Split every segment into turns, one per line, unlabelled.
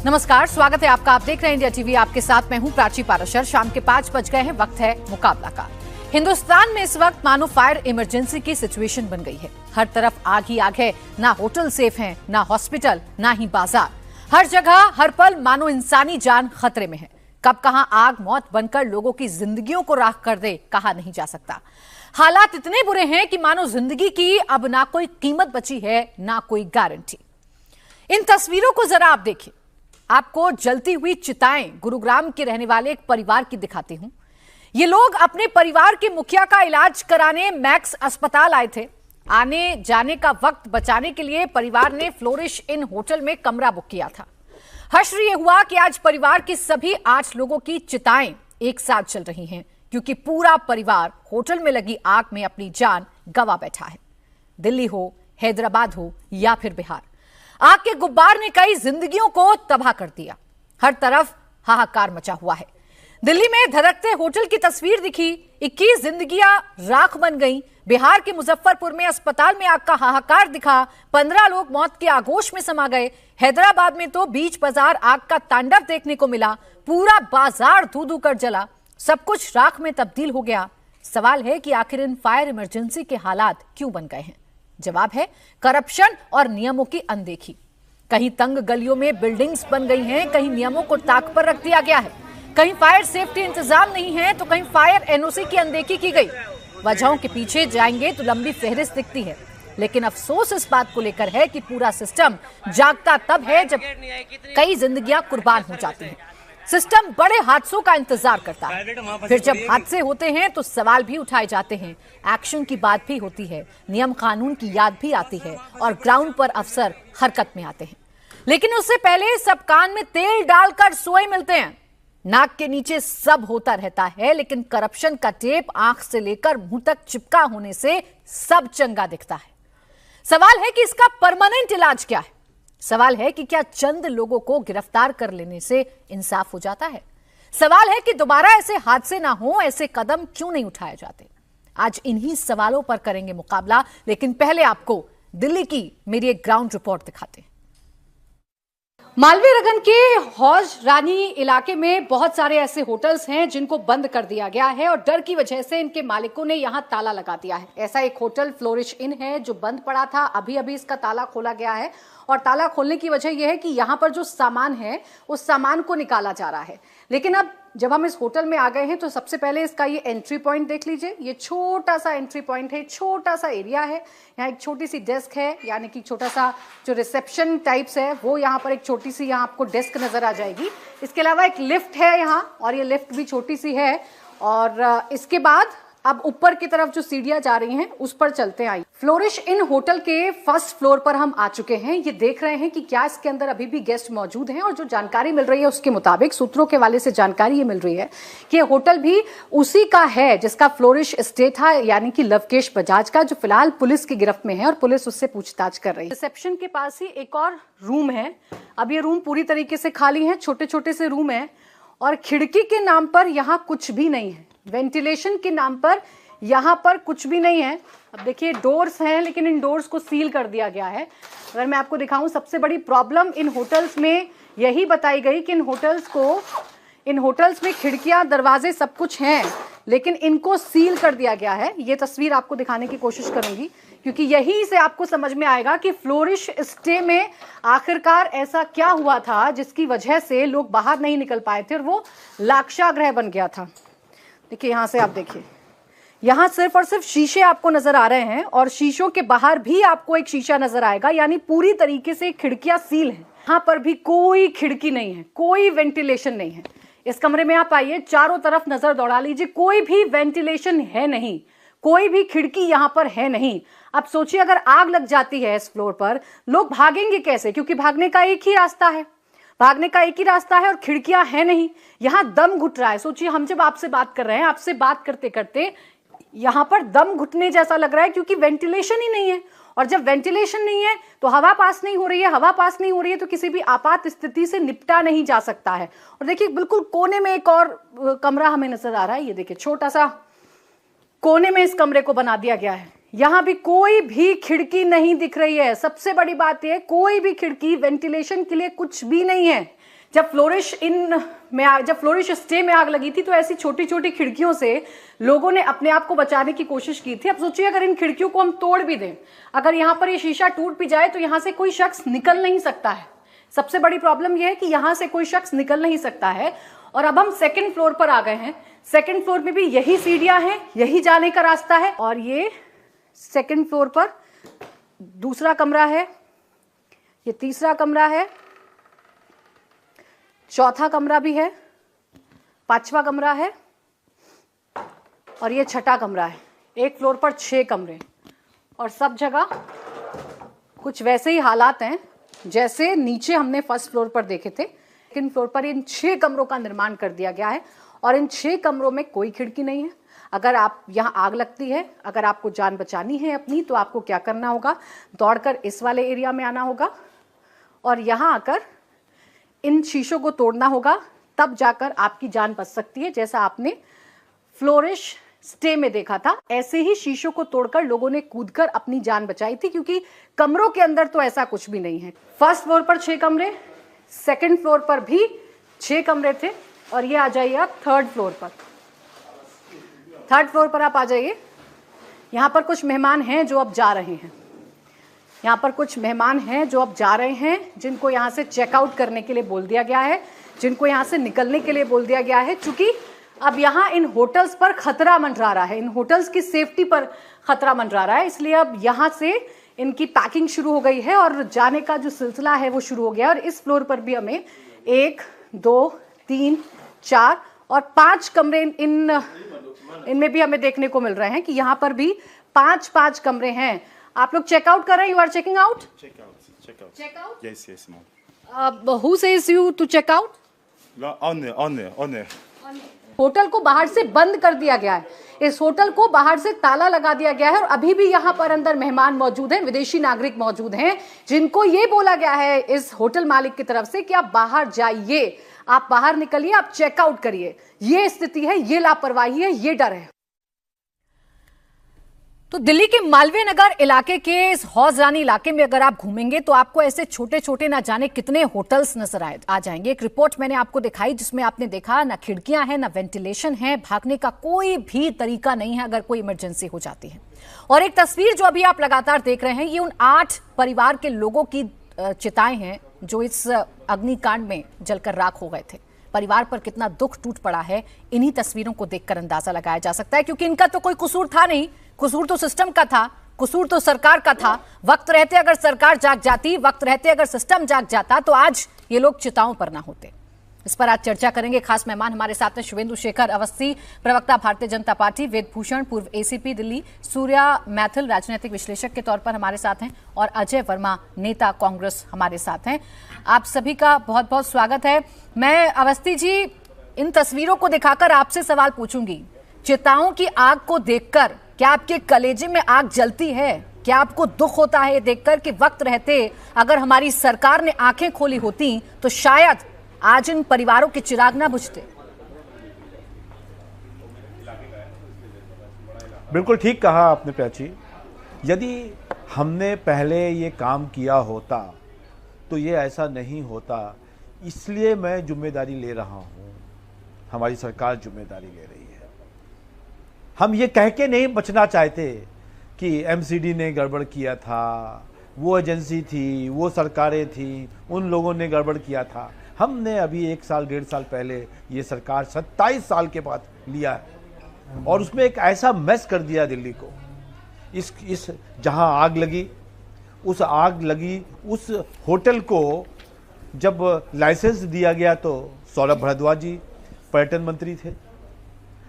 नमस्कार, स्वागत है आपका। आप देख रहे हैं इंडिया टीवी। आपके साथ मैं हूं प्राची पाराशर। शाम के 5 बज गए हैं, वक्त है मुकाबला का। हिंदुस्तान में इस वक्त मानो फायर इमरजेंसी की सिचुएशन बन गई है। हर तरफ आग ही आग है। ना होटल सेफ हैं, ना हॉस्पिटल, ना ही बाजार। हर जगह हर पल मानो इंसानी जान खतरे में है। कब कहां आग मौत बनकर लोगों की जिंदगियों को राख कर दे, कहा नहीं जा सकता। हालात इतने बुरे हैं कि मानो जिंदगी की अब ना कोई कीमत बची है, ना कोई गारंटी। इन तस्वीरों को जरा आप देखिए। आपको जलती हुई चिताएं गुरुग्राम के रहने वाले एक परिवार की दिखाती हूं। ये लोग अपने परिवार के मुखिया का इलाज कराने मैक्स अस्पताल आए थे। आने जाने का वक्त बचाने के लिए परिवार ने फ्लोरिश इन होटल में कमरा बुक किया था। हश्र ये हुआ कि आज परिवार के सभी 8 लोगों की चिताएं एक साथ जल रही हैं, क्योंकि पूरा परिवार होटल में लगी आग में अपनी जान गंवा बैठा है। दिल्ली हो, हैदराबाद हो या फिर बिहार, आग के गुब्बार ने कई जिंदगियों को तबाह कर दिया। हर तरफ हाहाकार मचा हुआ है। दिल्ली में धधकते होटल की तस्वीर दिखी, 21 जिंदगियां राख बन गईं। बिहार के मुजफ्फरपुर में अस्पताल में आग का हाहाकार दिखा, 15 लोग मौत के आगोश में समा गए। हैदराबाद में तो बीच बाजार आग का तांडव देखने को मिला। पूरा बाजार धू धू कर जला, सब कुछ राख में तब्दील हो गया। सवाल है कि आखिर इन फायर इमरजेंसी के हालात क्यों बन गए हैं? जवाब है करप्शन और नियमों की अनदेखी। कहीं तंग गलियों में बिल्डिंग्स बन गई हैं, कहीं नियमों को ताक पर रख दिया गया है, कहीं फायर सेफ्टी इंतजाम नहीं है, तो कहीं फायर एनओसी की अनदेखी की गई। वजहों के पीछे जाएंगे तो लंबी फहरिस्त दिखती है, लेकिन अफसोस इस बात को लेकर है कि पूरा सिस्टम जागता तब है जब कई जिंदगियां कुर्बान हो जाती हैं। सिस्टम बड़े हादसों का इंतजार करता है, फिर जब हादसे होते हैं तो सवाल भी उठाए जाते हैं, एक्शन की बात भी होती है, नियम कानून की याद भी आती है और ग्राउंड पर अफसर हरकत में आते हैं। लेकिन उससे पहले सब कान में तेल डालकर सोए मिलते हैं। नाक के नीचे सब होता रहता है, लेकिन करप्शन का टेप आंख से लेकर मुंह तक चिपका होने से सब चंगा दिखता है। सवाल है कि इसका परमानेंट इलाज क्या है? सवाल है कि क्या चंद लोगों को गिरफ्तार कर लेने से इंसाफ हो जाता है? सवाल है कि दोबारा ऐसे हादसे ना हो, ऐसे कदम क्यों नहीं उठाए जाते? आज इन्हीं सवालों पर करेंगे मुकाबला, लेकिन पहले आपको दिल्ली की मेरी एक ग्राउंड रिपोर्ट दिखाते हैं। मालवीय रगन के हौज रानी इलाके में बहुत सारे ऐसे होटल्स हैं जिनको बंद कर दिया गया है और डर की वजह से इनके मालिकों ने यहां ताला लगा दिया है। ऐसा एक होटल फ्लोरिश इन है जो बंद पड़ा था, अभी अभी इसका ताला खोला गया है और ताला खोलने की वजह यह है कि यहां पर जो सामान है उस सामान को निकाला जा रहा है। लेकिन अब जब हम इस होटल में आ गए हैं तो सबसे पहले इसका ये एंट्री पॉइंट देख लीजिए। ये छोटा सा एंट्री पॉइंट है, छोटा सा एरिया है। यहाँ एक छोटी सी डेस्क है, यानी कि छोटा सा जो रिसेप्शन टाइप्स है वो यहाँ पर एक छोटी सी यहाँ आपको डेस्क नजर आ जाएगी। इसके अलावा एक लिफ्ट है यहाँ और ये लिफ्ट भी छोटी सी है। और इसके बाद अब ऊपर की तरफ जो सीढ़ियां जा रही हैं उस पर चलते हैं। फ्लोरिश इन होटल के फर्स्ट फ्लोर पर हम आ चुके हैं। ये देख रहे हैं कि क्या इसके अंदर अभी भी गेस्ट मौजूद हैं और जो जानकारी मिल रही है उसके मुताबिक, सूत्रों के हवाले से जानकारी ये मिल रही है कि ये होटल भी उसी का है जिसका फ्लोरिश एस्टेट है, यानी कि लवकेश बजाज का, जो फिलहाल पुलिस की गिरफ्त में है और पुलिस उससे पूछताछ कर रही है। रिसेप्शन के पास ही एक और रूम है। अब ये रूम पूरी तरीके से खाली है, छोटे छोटे से रूम है और खिड़की के नाम पर यहाँ कुछ भी नहीं है। वेंटिलेशन के नाम पर यहाँ पर कुछ भी नहीं है। अब देखिए डोर्स हैं, लेकिन इन डोर्स को सील कर दिया गया है। अगर मैं आपको दिखाऊं, सबसे बड़ी प्रॉब्लम इन होटल्स में यही बताई गई कि इन होटल्स में खिड़कियां, दरवाजे सब कुछ हैं, लेकिन इनको सील कर दिया गया है। ये तस्वीर आपको दिखाने की कोशिश करूंगी क्योंकि यहीं से आपको समझ में आएगा कि फ्लोरिश स्टे में आखिरकार ऐसा क्या हुआ था जिसकी वजह से लोग बाहर नहीं निकल पाए थे और वो लाक्षागृह बन गया था। देखिए यहाँ से आप देखिए, यहाँ सिर्फ और सिर्फ शीशे आपको नजर आ रहे हैं और शीशों के बाहर भी आपको एक शीशा नजर आएगा, यानी पूरी तरीके से खिड़कियां सील हैं। यहाँ पर भी कोई खिड़की नहीं है, कोई वेंटिलेशन नहीं है। इस कमरे में आप आइए, चारों तरफ नजर दौड़ा लीजिए, कोई भी वेंटिलेशन है नहीं, कोई भी खिड़की यहाँ पर है नहीं। अब सोचिए अगर आग लग जाती है इस फ्लोर पर, लोग भागेंगे कैसे? क्योंकि भागने का एक ही रास्ता है और खिड़कियां हैं नहीं। यहां दम घुट रहा है। सोचिए हम जब आपसे बात कर रहे हैं, आपसे बात करते करते यहां पर दम घुटने जैसा लग रहा है क्योंकि वेंटिलेशन ही नहीं है। और जब वेंटिलेशन नहीं है तो हवा पास नहीं हो रही है तो किसी भी आपात स्थिति से निपटा नहीं जा सकता है। और देखिए बिल्कुल कोने में एक और कमरा हमें नजर आ रहा है। ये देखिए छोटा सा कोने में इस कमरे को बना दिया गया है। यहां भी कोई भी खिड़की नहीं दिख रही है। सबसे बड़ी बात यह, कोई भी खिड़की, वेंटिलेशन के लिए कुछ भी नहीं है।
जब फ्लोरिश स्टे में आग लगी थी तो ऐसी छोटी छोटी खिड़कियों से लोगों ने अपने आप को बचाने की कोशिश की थी। अब सोचिए अगर इन खिड़कियों को हम तोड़ भी दें, अगर यहां पर ये शीशा टूट भी जाए तो यहां से कोई शख्स निकल नहीं सकता है। सबसे बड़ी प्रॉब्लम यह है कि यहां से कोई शख्स निकल नहीं सकता है। और अब हम सेकंड फ्लोर पर आ गए हैं। सेकंड फ्लोर में भी यही सीढ़ियां हैं, यही जाने का रास्ता है। और ये सेकंड फ्लोर पर दूसरा कमरा है, ये तीसरा कमरा है, चौथा कमरा भी है, पांचवा कमरा है और ये छठा कमरा है। एक फ्लोर पर 6 कमरे और सब जगह कुछ वैसे ही हालात हैं जैसे नीचे हमने फर्स्ट फ्लोर पर देखे थे। सेकंड फ्लोर पर इन 6 कमरों का निर्माण कर दिया गया है और इन 6 कमरों में कोई खिड़की नहीं है। अगर आप यहां आग लगती है, अगर आपको जान बचानी है अपनी, तो आपको क्या करना होगा, दौड़कर इस वाले एरिया में आना होगा और यहां आकर इन शीशों को तोड़ना होगा, तब जाकर आपकी जान बच सकती है। जैसा आपने फ्लोरिश स्टे में देखा था, ऐसे ही शीशों को तोड़कर लोगों ने कूदकर अपनी जान बचाई थी, क्योंकि कमरों के अंदर तो ऐसा कुछ भी नहीं है। फर्स्ट फ्लोर पर 6 कमरे, सेकंड फ्लोर पर भी 6 कमरे थे और ये आ जाइए आप थर्ड फ्लोर पर। थर्ड फ्लोर पर आप आ जाइए। यहां पर कुछ मेहमान हैं जो अब जा रहे हैं। यहाँ पर कुछ मेहमान हैं जो अब जा रहे हैं, जिनको यहाँ से चेकआउट करने के लिए बोल दिया गया है, जिनको यहाँ से निकलने के लिए बोल दिया गया है। चूंकि अब यहाँ इन होटल्स पर खतरा मंडरा रहा है, इन होटल्स की सेफ्टी पर खतरा मंडरा रहा है, इसलिए अब यहाँ से इनकी पैकिंग शुरू हो गई है और जाने का जो सिलसिला है वो शुरू हो गया। और इस फ्लोर पर भी हमें 1, 2, 3, 4 और 5 कमरे इनमें भी हमें देखने को मिल रहे हैं कि यहाँ पर भी 5 कमरे हैं। आप लोग चेकआउट कर रहे हैं? You are checking out?
Checkout? Yes, ma'am.
Who says you to check out?
Owner.
Hotel को बाहर से बंद कर दिया गया है। इस होटल को बाहर से ताला लगा दिया गया है और अभी भी यहाँ पर अंदर मेहमान मौजूद हैं, विदेशी नागरिक मौजूद हैं, जिनको ये बोला गया है इस होटल मालिक की तरफ से कि आप बाहर जाइए, आप बाहर निकलिए, आप चेकआउट करिए। ये स्थिति है, ये लापरवाही है, ये डर है।
तो दिल्ली के मालवीय नगर इलाके के इस हौज रानी इलाके में अगर आप घूमेंगे तो आपको ऐसे छोटे छोटे ना जाने कितने होटल्स नजर आ जाएंगे। एक रिपोर्ट मैंने आपको दिखाई जिसमें आपने देखा ना खिड़कियां हैं, ना वेंटिलेशन है, भागने का कोई भी तरीका नहीं है अगर कोई इमरजेंसी हो जाती है। और एक तस्वीर जो अभी आप लगातार देख रहे हैं, ये उन 8 परिवार के लोगों की चिताएं हैं जो इस अग्निकांड में जलकर राख हो गए थे। परिवार पर कितना दुख टूट पड़ा है, इन्हीं तस्वीरों को देखकर अंदाजा लगाया जा सकता है, क्योंकि इनका तो कोई कसूर था नहीं। कसूर तो सिस्टम का था, कसूर तो सरकार का था। वक्त रहते अगर सरकार जाग जाती, वक्त रहते अगर सिस्टम जाग जाता, तो आज ये लोग चिताओं पर ना होते। इस पर आज चर्चा करेंगे। खास मेहमान हमारे साथ हैं शुभेंदु शेखर अवस्थी, प्रवक्ता भारतीय जनता पार्टी, वेद भूषण पूर्व एसीपी दिल्ली, सूर्या मैथिल राजनीतिक विश्लेषक के तौर पर हमारे साथ हैं और अजय वर्मा नेता कांग्रेस हमारे साथ हैं। आप सभी का बहुत बहुत स्वागत है। मैं अवस्थी जी इन तस्वीरों को दिखाकर आपसे सवाल पूछूंगी। चिताओं की आग को देखकर क्या आपके कलेजे में आग जलती है? क्या आपको दुख होता है देखकर कि वक्त रहते अगर हमारी सरकार ने आंखें खोली होती तो शायद आज इन परिवारों के चिराग ना बुझते?
बिल्कुल ठीक कहा आपने प्राची। यदि हमने पहले ये काम किया होता तो ये ऐसा नहीं होता। इसलिए मैं जिम्मेदारी ले रहा हूं, हमारी सरकार जिम्मेदारी ले रही है। हम ये कह के नहीं बचना चाहते कि एमसीडी ने गड़बड़ किया था, वो एजेंसी थी, वो सरकारें थी, उन लोगों ने गड़बड़ किया था। हमने अभी 1 साल 1.5 साल पहले ये सरकार 27 साल के बाद लिया है और उसमें एक ऐसा मैस कर दिया दिल्ली को। इस जहां आग लगी उस होटल को जब लाइसेंस दिया गया तो सौरभ भारद्वाज जी पर्यटन मंत्री थे।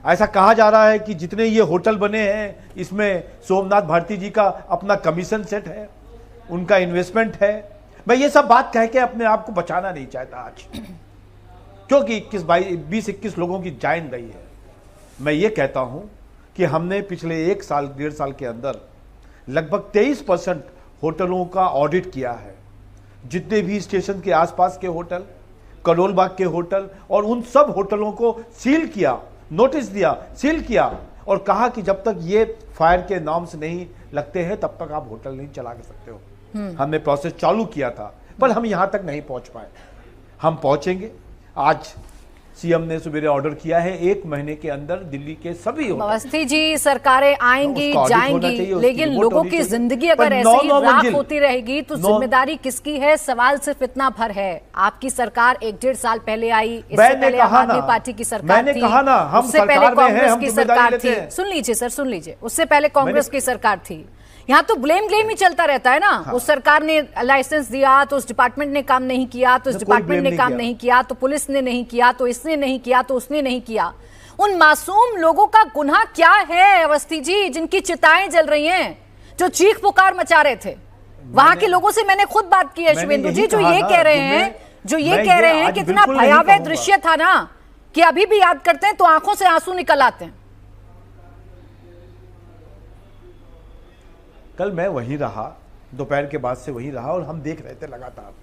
ऐसा कहा जा रहा है कि जितने ये होटल बने हैं इसमें सोमनाथ भारती जी का अपना कमीशन सेट है, उनका इन्वेस्टमेंट है। मैं ये सब बात कह के अपने आप को बचाना नहीं चाहता आज, क्योंकि 20-21 लोगों की जान गई है। मैं ये कहता हूं कि हमने पिछले 1 साल 1.5 साल के अंदर लगभग 23% होटलों का ऑडिट किया है। जितने भी स्टेशन के आसपास के होटल, करोल बाग के होटल, और उन सब होटलों को सील किया, नोटिस दिया, सील किया और कहा कि जब तक ये फायर के नॉर्म्स नहीं लगते हैं तब तक आप होटल नहीं चला सकते हो। हमने प्रोसेस चालू किया था पर हम यहां तक नहीं पहुंच पाए। हम पहुंचेंगे। आज सीएम ने सवेरे ऑर्डर किया है 1 महीने के अंदर दिल्ली के सभी
अवस्थी जी सरकारें आएंगी जाएंगी, लेकिन लोगों की जिंदगी अगर ऐसे ही राख होती रहेगी तो जिम्मेदारी किसकी है? सवाल सिर्फ इतना भर है। आपकी सरकार 1-1.5 साल पहले आई, इससे पहले आम आदमी पार्टी की सरकार थी, उससे पहले कांग्रेस की सरकार थी। सुन लीजिए सर, सुन लीजिए, उससे पहले कांग्रेस की सरकार थी। यहाँ तो ब्लेम ही चलता रहता है ना। हाँ। उस सरकार ने लाइसेंस दिया तो उस डिपार्टमेंट ने काम नहीं किया, तो इस डिपार्टमेंट ने काम नहीं किया, तो पुलिस ने नहीं किया, तो इसने नहीं किया, तो उसने नहीं किया। उन मासूम लोगों का गुनाह क्या है अवस्थी जी, जिनकी चिताएं जल रही हैं, जो चीख पुकार मचा रहे थे? वहां के लोगों से मैंने खुद बात की है शुभेंदु जी, जो ये कह रहे हैं, कितना भयावह दृश्य था ना कि अभी भी याद करते हैं तो आंखों से आंसू निकल आते हैं।
कल मैं वहीं रहा, दोपहर के बाद से वहीं रहा और हम देख रहे थे लगातार।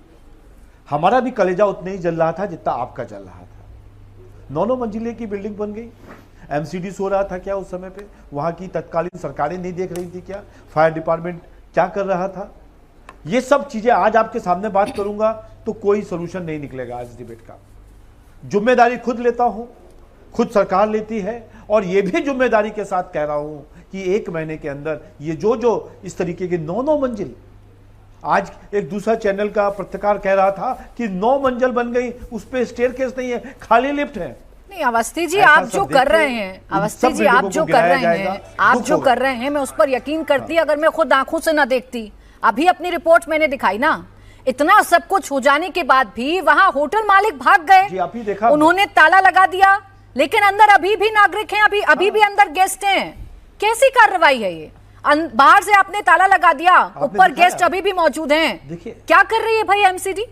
हमारा भी कलेजा उतना ही जल रहा था जितना आपका जल रहा था। 9 मंजिले की बिल्डिंग बन गई। एमसीडी सो रहा था क्या उस समय पे? वहां की तत्कालीन सरकारें नहीं देख रही थी क्या? फायर डिपार्टमेंट क्या कर रहा था? ये सब चीजें आज आपके सामने बात करूंगा तो कोई सोल्यूशन नहीं निकलेगा आज डिबेट का। जिम्मेदारी खुद लेता हूं, खुद सरकार लेती है, और ये भी जिम्मेदारी के साथ कह रहा हूं कि 1 महीने के अंदर ये जो इस तरीके के 9 मंजिल, आज एक दूसरा चैनल का पत्रकार कह रहा था कि 9 मंजिल बन गई, उस पे स्टेयरकेस नहीं है, खाली लिफ्ट है।
नहीं अवस्थी जी, आप जो कर रहे हैं, अवस्थी जी आप जो कर रहे हैं, मैं उस पर यकीन करती अगर मैं खुद आंखों से ना देखती। अभी अपनी रिपोर्ट मैंने दिखाई ना, इतना सब कुछ हो जाने के बाद भी वहां होटल मालिक भाग गए, उन्होंने ताला लगा दिया, लेकिन अंदर अभी भी नागरिक हैं, अभी भी अंदर गेस्ट हैं। कैसी कार्रवाई है ये? बाहर से आपने ताला लगा दिया, ऊपर गेस्ट अभी भी मौजूद हैं। देखिए क्या कर रही है भाई एमसीडी।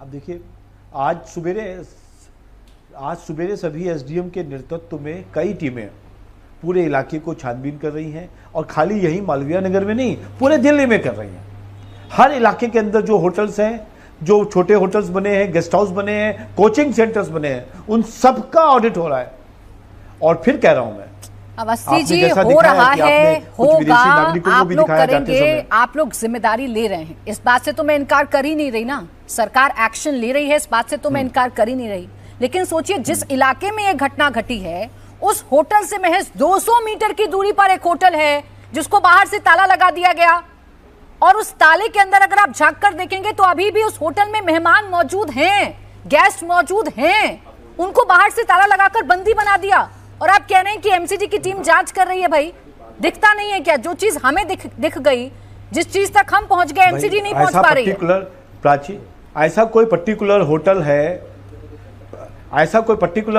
अब देखिए, आज सवेरे सभी एसडीएम के नेतृत्व में कई टीमें पूरे इलाके को छानबीन कर रही हैं, और खाली यही मालवीय नगर में नहीं, पूरे दिल्ली में कर रही हैं। हर इलाके के अंदर जो होटल्स हैं, जो छोटे होटल्स बने हैं, गेस्ट हाउस बने हैं, कोचिंग सेंटर्स बने हैं, उन सबका ऑडिट हो रहा है। और फिर कह रहा हूं मैं,
अवस्थी जी हो रहा है, होगा, आप लोग करेंगे, आप लोग जिम्मेदारी ले रहे हैं, इस बात से तो मैं इनकार कर ही नहीं रही ना। सरकार एक्शन ले रही है, इस बात से तो मैं इनकार कर ही नहीं रही। लेकिन सोचिए, जिस इलाके में ये घटना घटी है, उस होटल से महज 200 मीटर की दूरी पर एक होटल है जिसको बाहर से ताला लगा दिया गया, और उस ताले के अंदर अगर आप झांक कर देखेंगे तो अभी भी उस होटल में मेहमान मौजूद हैं, गेस्ट मौजूद हैं, उनको बाहर से ताला लगाकर बंदी बना दिया। और आप कह रहे हैं कि एमसीडी की टीम जांच कर रही है। भाई दिखता नहीं है क्या? जो चीज हमें दिख गई, जिस चीज तक हम पहुंच गए, एमसीडी नहीं पहुंच पा रही है।
प्राची, ऐसा कोई पर्टिकुलर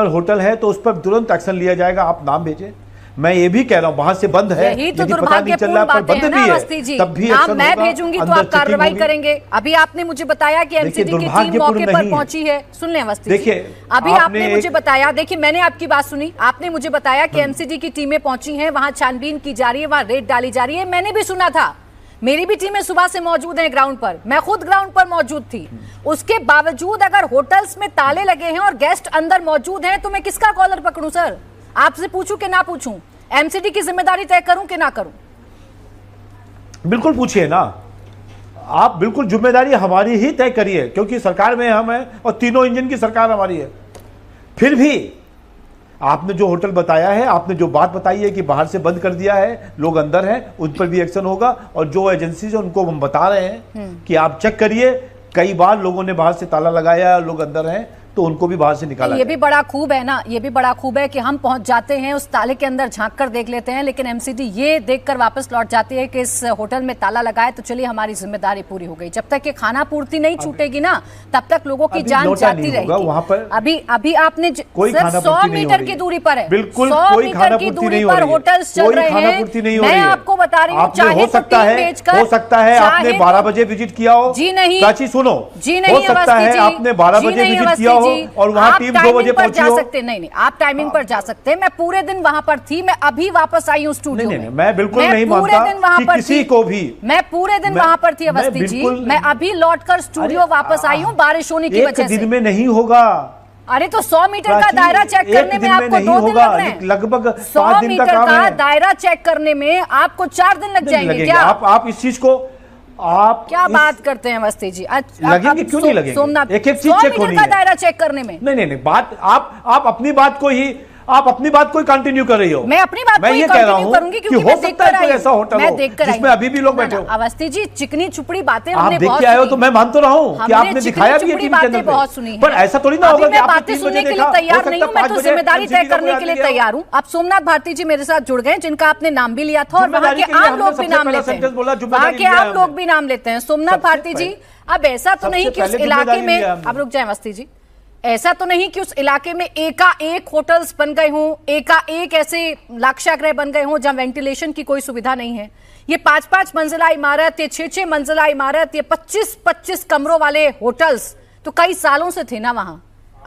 होटल है तो उस पर तुरंत एक्शन लिया जाएगा। आप नाम भेजें। मैं ये भी कह रहा हूँ, वहां से बंद है,
यही तो दुर्भाग्यपूर्ण बात है ना अवस्थी जी। नाम मैं भेजूंगी तो आप कार्रवाई करेंगे। अभी आपने मुझे बताया कि एमसीडी की टीम मौके पर पहुंची है। सुन लें अवस्थी जी, अभी आपने मुझे बताया, देखिए मैंने आपकी बात सुनी, आपने मुझे बताया कि एमसीडी की टीमें पहुंची हैं, वहां छानबीन की जा रही है, वहां रेड डाली जा रही है। मैंने भी सुना था, मेरी भी टीमें सुबह से मौजूद हैं ग्राउंड पर, मैं खुद ग्राउंड पर मौजूद थी। उसके बावजूद अगर होटल्स में ताले लगे हैं और गेस्ट अंदर मौजूद हैं तो मैं किसका कॉलर पकड़ूं सर? आपसे पूछूं कि ना पूछूं? एमसीडी की जिम्मेदारी तय करूं कि ना करूं?
बिल्कुल पूछिए ना आप, बिल्कुल जिम्मेदारी हमारी ही तय करिए, क्योंकि सरकार में हम हैं और तीनों इंजन की सरकार हमारी है। फिर भी आपने जो होटल बताया है, आपने जो बात बताई है कि बाहर से बंद कर दिया है, लोग अंदर हैं, उन पर भी एक्शन होगा। और जो एजेंसी है उनको हम बता रहे हैं कि आप चेक करिए, कई बार लोगों ने बाहर से ताला लगाया, लोग अंदर हैं, तो उनको भी बाहर से निकाला।
ये भी बड़ा खूब है ना, ये भी बड़ा खूब है कि हम पहुंच जाते हैं, उस ताले के अंदर झांक कर देख लेते हैं, लेकिन एमसीडी ये देखकर वापस लौट जाती है कि इस होटल में ताला लगाए तो चलिए हमारी जिम्मेदारी पूरी हो गई। जब तक ये खाना पूर्ति नहीं छूटेगी ना, तब तक लोगों की जान जाती रहेगी। वहां पर अभी आपने 100 मीटर की दूरी पर है,
बिल्कुल
100 मीटर की दूरी पर होटल्स चल रहे हैं। मैं आपको बता रही हूँ, चाहे
हो सकता है आपने 12 बजे विजिट किया हो।
जी नहीं,
प्राची सुनो,
जी नहीं,
हो सकता है आपने 12 बजे विजिट किया हो और वहां टीम 2 बजे पहुंची हो।
नहीं, आप टाइमिंग पर जा सकते हैं। मैं पूरे दिन वहां पर थी, मैं अभी वापस आई हूँ स्टूडियो में।
मैं बिल्कुल नहीं मानता कि किसी को भी,
मैं पूरे दिन वहां पर थी अवस्थी जी, मैं अभी लौटकर स्टूडियो वापस आई हूँ बारिश होने की वजह से।
एक दिन में नहीं होगा।
अरे तो 100 मीटर का दायरा चेक करने में आपको 2 दिन लग रहे हैं।
लगभग
100 मीटर का दायरा चेक करने में आपको 4 दिन लग जाएंगे क्या?
आप इस चीज को आप
क्या बात करते हैं अवस्थी जी?
लगेंगे क्यों नहीं लगेंगे?
सोमनाथ
एक चीज चेक होनी
का
है।
दायरा चेक करने में
नहीं, बात आप अपनी बात को ही कंटिन्यू कर रही हो।
मैं अपनी बात को ही कंटिन्यू करूंगी क्योंकि मैं देख कर आई हूं।
ऐसा होटल
मैं देख कर आई
जिसमें अभी भी लोग बैठे हो।
अवस्थी जी, चिकनी चुपड़ी बातें
आप
हमने
देख
बहुत
के आए हो
सुनी।
तो मैं मान तो रहा हूं कि आपने दिखाया भी है टीवी चैनल पे।
बहुत सुनी है।
पर ऐसा थोड़ी ना होगा कि आपने
बातें सुनने के लिए तैयार नहीं हूं। मैं तो जिम्मेदारी तय करने के लिए तैयार हूं। अब सोमनाथ भारती जी मेरे साथ जुड़ गए, जिनका आपने नाम भी लिया था और वहां के आम लोग भी नाम लेते हैं। वहां के आम लोग भी नाम लेते हैं। सोमनाथ भारती जी, अब ऐसा तो नहीं कि उस इलाके में, अब रुक जाए अवस्थी जी, ऐसा तो नहीं कि उस इलाके में एकाएक होटल्स बन गए हों, एकाएक ऐसे लाक्षागृह बन गए हों जहां वेंटिलेशन की कोई सुविधा नहीं है। ये 5-5 मंजिला इमारत, ये 6-6 मंजिला इमारत, ये 25-25 कमरों वाले होटल्स तो कई सालों से थे ना वहां।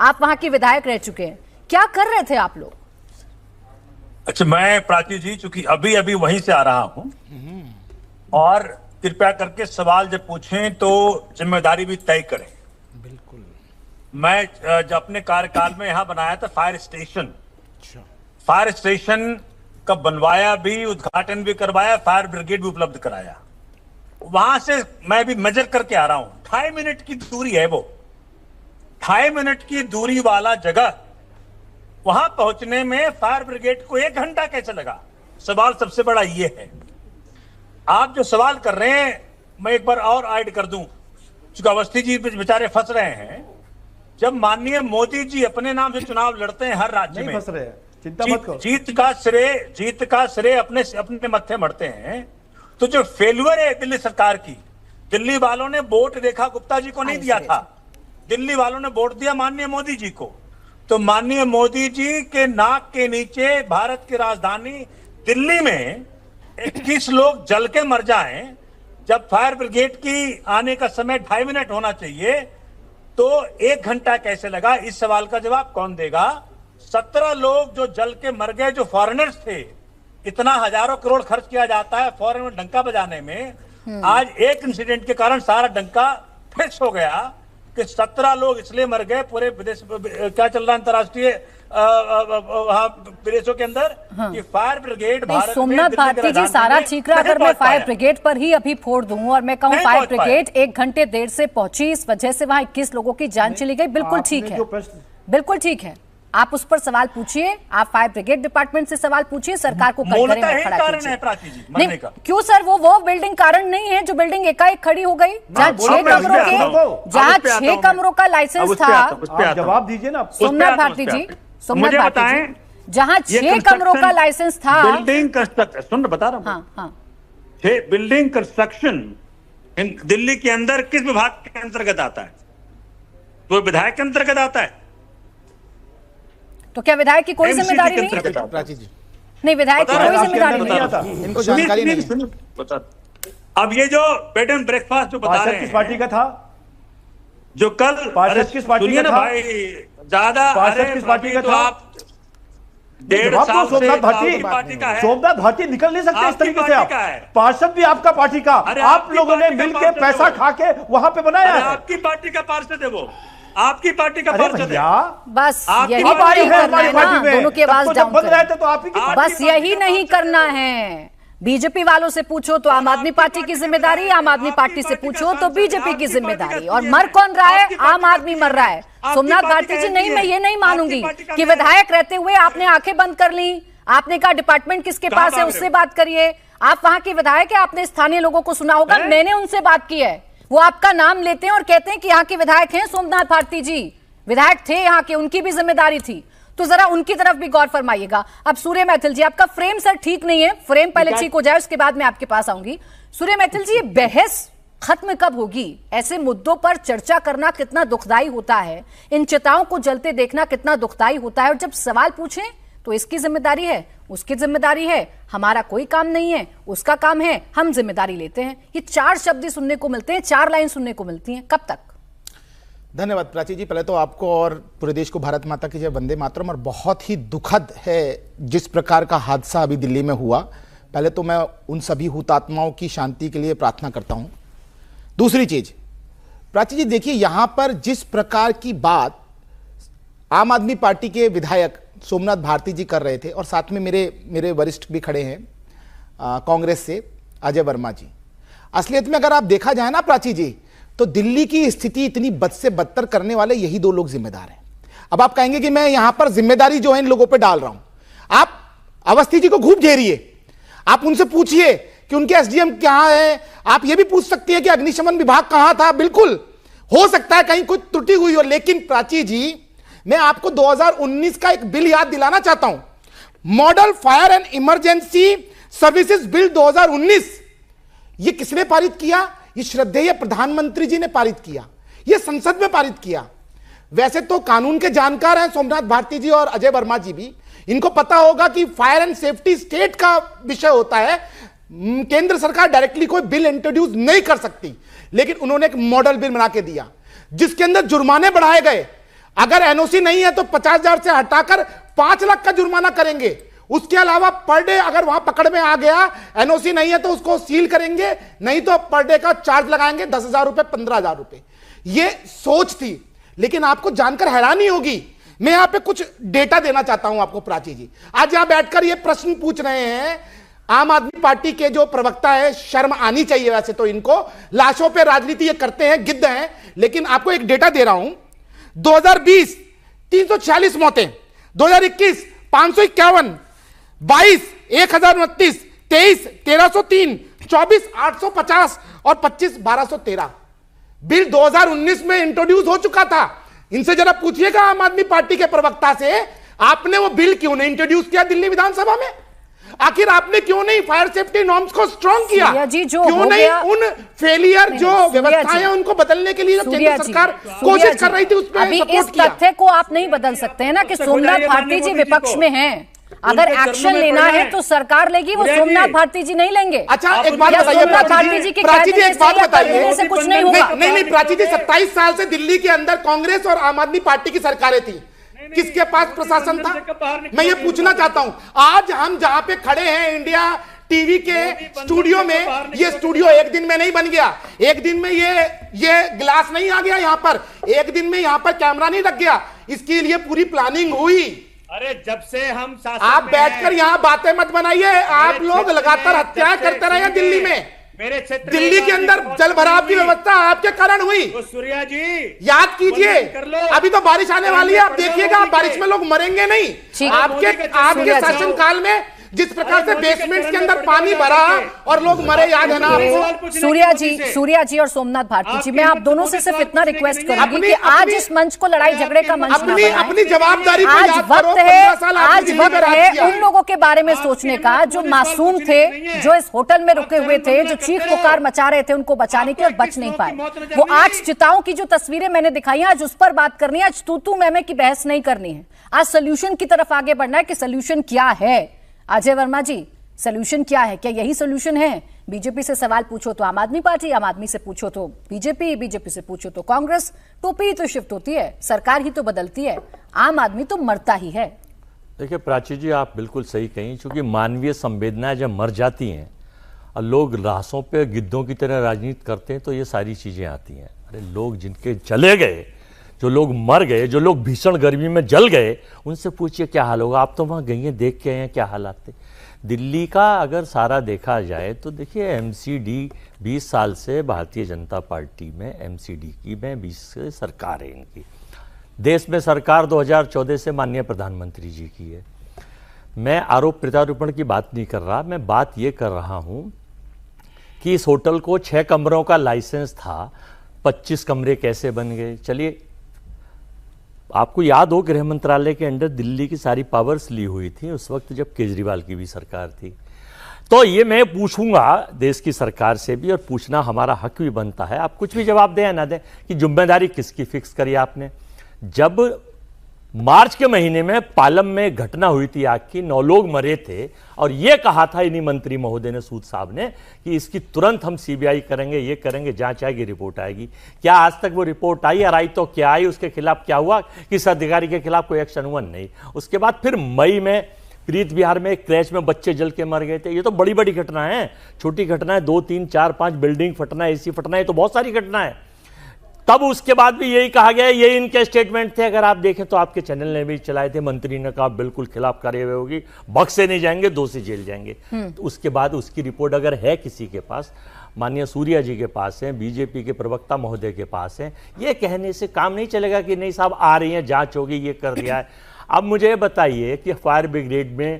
आप वहां के विधायक रह चुके हैं, क्या कर रहे थे आप लोग?
अच्छा, मैं प्राची जी चूंकि अभी अभी वहीं से आ रहा हूं और कृपया करके सवाल जब पूछें तो जिम्मेदारी भी तय करें। मैं जब अपने कार्यकाल में यहां बनाया था फायर स्टेशन का बनवाया भी, उद्घाटन भी करवाया, फायर ब्रिगेड भी उपलब्ध कराया। वहां से मैं भी मेजर करके आ रहा हूं, 2.5 मिनट की दूरी है वो, 2.5 मिनट की दूरी वाला जगह, वहां पहुंचने में फायर ब्रिगेड को 1 घंटा कैसे लगा? सवाल सबसे बड़ा ये है। आप जो सवाल कर रहे हैं मैं एक बार और ऐड कर दूं, चूंकि अवस्थी जी बेचारे फंस रहे हैं। जब माननीय मोदी जी अपने नाम से चुनाव लड़ते हैं हर राज्य में,
फंस रहे हैं, चिंता मत करो।
जीत का श्रेय अपने मत्थे मढ़ते हैं। तो जो फेल्यूर है दिल्ली सरकार की, दिल्ली वालों ने वोट रेखा गुप्ता जी को नहीं दिया था, दिल्ली वालों ने वोट दिया माननीय मोदी जी को। तो माननीय मोदी जी के नाक के नीचे भारत की राजधानी दिल्ली में 21 लोग जल के मर जाएं, जब फायर ब्रिगेड की आने का समय 2.5 मिनट होना चाहिए तो 1 घंटा कैसे लगा? इस सवाल का जवाब कौन देगा? 17 लोग जो जल के मर गए, जो फॉरेनर्स थे। इतना हजारों करोड़ खर्च किया जाता है फॉरेन में डंका बजाने में। आज एक इंसिडेंट के कारण सारा डंका फिक्स हो गया कि 17 लोग इसलिए मर गए। पूरे विदेश क्या चल रहा है अंतर्राष्ट्रीय विदेशों के अंदर कि फायर ब्रिगेड भारत
सोमनाथ भारती जी, सारा ठीकरा अगर मैं फायर ब्रिगेड पर ही अभी फोड़ दूं और मैं कहूं फायर ब्रिगेड 1 घंटे देर से पहुंची, इस वजह से वहां 21 लोगों की जान चली गई, बिल्कुल ठीक है, बिल्कुल ठीक है। आप उस पर सवाल पूछिए, आप फायर ब्रिगेड डिपार्टमेंट से सवाल पूछिए, सरकार को कटघरे में खड़ा कीजिए। नहीं क्यों सर, वो बिल्डिंग कारण नहीं है जो बिल्डिंग एकाएक खड़ी हो गई, जहाँ 6 कमरों का लाइसेंस था।
जवाब दीजिए ना
सोमनाथ भारती जी, सोमनाथ भारती जी, जहाँ 6 कमरों का लाइसेंस था।
बिल्डिंग कंस्ट्रक्शन, सुन बता रहा हूँ।
हाँ।
बिल्डिंग कंस्ट्रक्शन दिल्ली के अंदर किस विभाग के अंतर्गत आता है? तो विधायक के अंतर्गत आता है।
तो क्या विधायक की कोई जिम्मेदारी नहीं?
प्राची जी,
नहीं, विधायक की कोई जिम्मेदारी नहीं,
इनको जानकारी नहीं।
अब ये जो बेड एंड ब्रेकफास्ट जो बता रहे हैं,
किस पार्टी का था?
जो कल
पार्षद किस पार्टी का था?
भाई ज्यादा
पार्षद किस पार्टी का
तो
था?
आप 1.5 साल से पार्टी का है।
सोमनाथ भारती निकल नहीं सकते इस तरीके से। आप पार्षद भी आपका पार्टी का, आप लोगों ने मिलकर पैसा खा के वहां पे बनाया है।
आपकी पार्टी का पार्षद है वो, आपकी पार्टी का पार्षद है।
बस
आपकी
यही
पार्टी
नहीं
है
करना है ना, दोनों की आवाज डाउन
बंद रहे थे
करें।
तो आप ही की
बस यही नहीं करना है। बीजेपी वालों से पूछो तो आम आदमी पार्टी की जिम्मेदारी, आम आदमी पार्टी से पूछो तो बीजेपी की जिम्मेदारी। और मर कौन रहा है? आम आदमी मर रहा है। सोमनाथ भारती जी, नहीं, मैं ये नहीं मानूंगी कि विधायक रहते हुए आपने आंखें बंद कर ली। आपने कहा डिपार्टमेंट किसके पास है, उससे बात करिए। आप वहां के विधायक है, आपने स्थानीय लोगों को सुना होगा, मैंने उनसे बात की है। वो आपका नाम लेते हैं और कहते हैं कि यहाँ के विधायक हैं सोमनाथ भारती जी, विधायक थे यहाँ के, उनकी भी जिम्मेदारी थी। तो जरा उनकी तरफ भी गौर फरमाइएगा। अब सूर्य मैथिल जी, आपका फ्रेम सर ठीक नहीं है, फ्रेम पहले ठीक हो जाए, उसके बाद मैं आपके पास आऊंगी। सूर्य मैथिल जी, ये बहस खत्म कब होगी? ऐसे मुद्दों पर चर्चा करना कितना दुखदाई होता है, इन चिताओं को जलते देखना कितना दुखदाई होता है। और जब सवाल पूछें तो इसकी जिम्मेदारी है, उसकी जिम्मेदारी है, हमारा कोई काम नहीं है, उसका काम है, हम जिम्मेदारी लेते हैं। ये 4 शब्द सुनने को मिलते हैं, 4 लाइन सुनने को मिलती हैं, कब तक?
धन्यवाद प्राची जी। पहले तो आपको और पूरे देश को भारत माता की जय, वंदे मातरम। और बहुत ही दुखद है जिस प्रकार का हादसा अभी दिल्ली में हुआ। पहले तो मैं उन सभी हुतात्माओं की शांति के लिए प्रार्थना करता हूं। दूसरी चीज, प्राची जी देखिए, यहां पर जिस प्रकार की बात आम आदमी पार्टी के विधायक सोमनाथ भारती जी कर रहे थे, और साथ में मेरे वरिष्ठ भी खड़े हैं कांग्रेस से, अजय वर्मा जी। असलियत में अगर आप देखा जाए ना प्राची जी, तो दिल्ली की स्थिति इतनी बद से बदतर करने वाले यही दो लोग जिम्मेदार हैं। अब आप कहेंगे कि मैं यहां पर जिम्मेदारी जो है इन लोगों पे डाल रहा हूं। आप अवस्थी जी को खूब घेरिए, आप उनसे पूछिए कि उनके एसडीएम कहां है। आप ये भी पूछ सकती है कि अग्निशमन विभाग कहां था। बिल्कुल हो सकता है कहीं कुछ त्रुटि हुई हो, लेकिन प्राची जी मैं आपको 2019 का एक बिल याद दिलाना चाहता हूं, model fire and emergency services bill 2019। ये किसने पारित किया? ये श्रद्धेय प्रधानमंत्री जी ने पारित किया, ये संसद में पारित किया। वैसे तो कानून के जानकार हैं सोमनाथ भारती जी और अजय वर्मा जी भी, इनको पता होगा कि फायर एंड सेफ्टी स्टेट का विषय होता है, केंद्र सरकार डायरेक्टली कोई बिल इंट्रोड्यूस नहीं कर सकती। लेकिन उन्होंने एक मॉडल बिल बना के दिया जिसके अंदर जुर्माने बढ़ाए गए। अगर एनओसी नहीं है तो 50,000 से हटाकर 5 लाख का जुर्माना करेंगे। उसके अलावा पर डे अगर वहां पकड़ में आ गया, एनओसी नहीं है तो उसको सील करेंगे, नहीं तो पर डे का चार्ज लगाएंगे 10,000 रुपए, 15,000 रुपए। ये सोच थी। लेकिन आपको जानकर हैरानी होगी, मैं यहां पे कुछ डेटा देना चाहता हूं आपको प्राची जी। आज यहां बैठकर ये प्रश्न पूछ रहे हैं आम आदमी पार्टी के जो प्रवक्ता है, शर्म आनी चाहिए वैसे तो इनको, लाशों पे राजनीति ये करते हैं, गिद्ध हैं। लेकिन आपको एक डेटा दे रहा हूं, 2020 346 मौतें, 2021 551, 22 1029, 23 1303, 24 850 और 25 1213। बिल 2019 में इंट्रोड्यूस हो चुका था। इनसे जरा पूछिएगा आम आदमी पार्टी के प्रवक्ता से, आपने वो बिल क्यों नहीं इंट्रोड्यूस किया दिल्ली विधानसभा में? आखिर आपने क्यों नहीं फायर सेफ्टी नॉर्म्स को स्ट्रॉन्ग किया?
जी, जो
क्यों नहीं उन फेलियर जो व्यवस्थाएं हैं उनको बदलने के लिए जो केंद्र सरकार कोशिश कर रही थी उस पर
अभी इस तथ्य को आप नहीं बदल सकते हैं ना कि सोमनाथ भारती जी विपक्ष में हैं। अगर एक्शन लेना है तो सरकार लेगी, वो सोमनाथ भारती जी नहीं लेंगे।
अच्छा एक बात बताइए
भारती जी की
प्राची जी, एक बात बताइए,
से कुछ नहीं होगा।
नहीं प्राची जी, 27 साल से दिल्ली के अंदर कांग्रेस और आम आदमी पार्टी की सरकारें थी, किसके पास प्रशासन था? मैं ये पूछना चाहता हूं। आज हम जहां पे खड़े हैं इंडिया टीवी के स्टूडियो में, ये स्टूडियो एक दिन में नहीं बन गया, एक दिन में ये ग्लास नहीं आ गया यहां पर, एक दिन में यहां पर कैमरा नहीं लग गया, इसके लिए पूरी प्लानिंग हुई।
अरे जब से हम
आप बैठकर यहां बातें मत बनाइए। आप लोग लगातार हत्याएं करते रहे हैं दिल्ली में।
मेरे क्षेत्र
दिल्ली के अंदर जल भराव की व्यवस्था आपके कारण हुई।
तो सूर्या जी
याद कीजिए, अभी तो बारिश आने वाली है, आप देखिएगा बारिश में लोग मरेंगे नहीं। आपके शासन काल में जिस प्रकार से बेसमेंट्स के अंदर पानी भरा और लोग मरे, याद है ना आपको?
सूर्या जी और सोमनाथ भारती जी, मैं आप दोनों से सिर्फ इतना रिक्वेस्ट करूंगी कि आज इस मंच को लड़ाई झगड़े का मंच ना बनाएं।
अपनी जवाबदारी
आज वक्त है उन लोगों के बारे में सोचने का जो मासूम थे, जो इस होटल में रुके हुए थे, जो चीख पुकार मचा रहे थे, उनको बचाने की और बच नहीं पाए। वो 8 चिताओं की जो तस्वीरें मैंने दिखाई, आज उस पर बात करनी है। आज तू मैं की बहस नहीं करनी है, आज सोल्यूशन की तरफ आगे बढ़ना है कि सोल्यूशन क्या है। अजय वर्मा जी, सोल्यूशन क्या है? क्या यही सोल्यूशन है? बीजेपी से सवाल पूछो तो आम आदमी पार्टी, आम आदमी से पूछो तो बीजेपी, बीजेपी से पूछो तो कांग्रेस। टोपी ही तो शिफ्ट होती है, सरकार ही तो बदलती है, आम आदमी तो मरता ही है।
देखिए प्राची जी, आप बिल्कुल सही कहीं, क्योंकि मानवीय संवेदनाएं जब मर जाती हैं और लोग रास्तों पे गिद्धों की तरह राजनीति करते हैं तो ये सारी चीजें आती हैं। अरे लोग जिनके चले गए, जो लोग मर गए, जो लोग भीषण गर्मी में जल गए, उनसे पूछिए क्या हाल होगा। आप तो वहाँ गई हैं, देख के आए हैं क्या हालात थे दिल्ली का। अगर सारा देखा जाए तो देखिए एमसीडी 20 साल से भारतीय जनता पार्टी में एमसीडी की में 20 से सरकार है इनकी। देश में सरकार 2014 से माननीय प्रधानमंत्री जी की है। मैं आरोप प्रत्यारोपण की बात नहीं कर रहा, मैं बात ये कर रहा हूँ कि इस होटल को 6 कमरों का लाइसेंस था, 25 कमरे कैसे बन गए? चलिए, आपको याद हो गृह मंत्रालय के अंडर दिल्ली की सारी पावर्स ली हुई थी उस वक्त जब केजरीवाल की भी सरकार थी। तो ये मैं पूछूंगा देश की सरकार से भी, और पूछना हमारा हक भी बनता है, आप कुछ भी जवाब दें या ना दें, कि जिम्मेदारी किसकी फिक्स करी आपने। जब मार्च के महीने में पालम में घटना हुई थी आग की, 9 लोग मरे थे, और यह कहा था इन्हीं मंत्री महोदय ने, सूद साहब ने, कि इसकी तुरंत हम सीबीआई करेंगे, ये करेंगे, जांच आएगी, रिपोर्ट आएगी। क्या आज तक वो रिपोर्ट आई? और आई तो क्या आई? उसके खिलाफ क्या हुआ? किस अधिकारी के खिलाफ कोई एक्शन हुआ? नहीं। उसके बाद फिर मई में प्रीत बिहार में एक क्रैश में बच्चे जल के मर गए थे। ये तो बड़ी बड़ी घटना है, छोटी घटना है 2, 3, 4, 5 बिल्डिंग फटना, एसी फटना, ये तो बहुत सारी घटना है। तब उसके बाद भी यही कहा गया, ये इनके स्टेटमेंट थे। अगर आप देखें तो आपके चैनल ने भी चलाए थे, मंत्री ने कहा बिल्कुल खिलाफ कार्यवाही होगी, बख्शे नहीं जाएंगे, दोषी जेल जाएंगे। तो उसके बाद उसकी रिपोर्ट अगर है किसी के पास, माननीय सूर्या जी के पास हैं, बीजेपी के प्रवक्ता महोदय के पास हैं। ये कहने से काम नहीं चलेगा कि नहीं साहब आ रही हैं, जांच होगी, ये कर दिया है। अब मुझे बताइए कि फायर ब्रिगेड में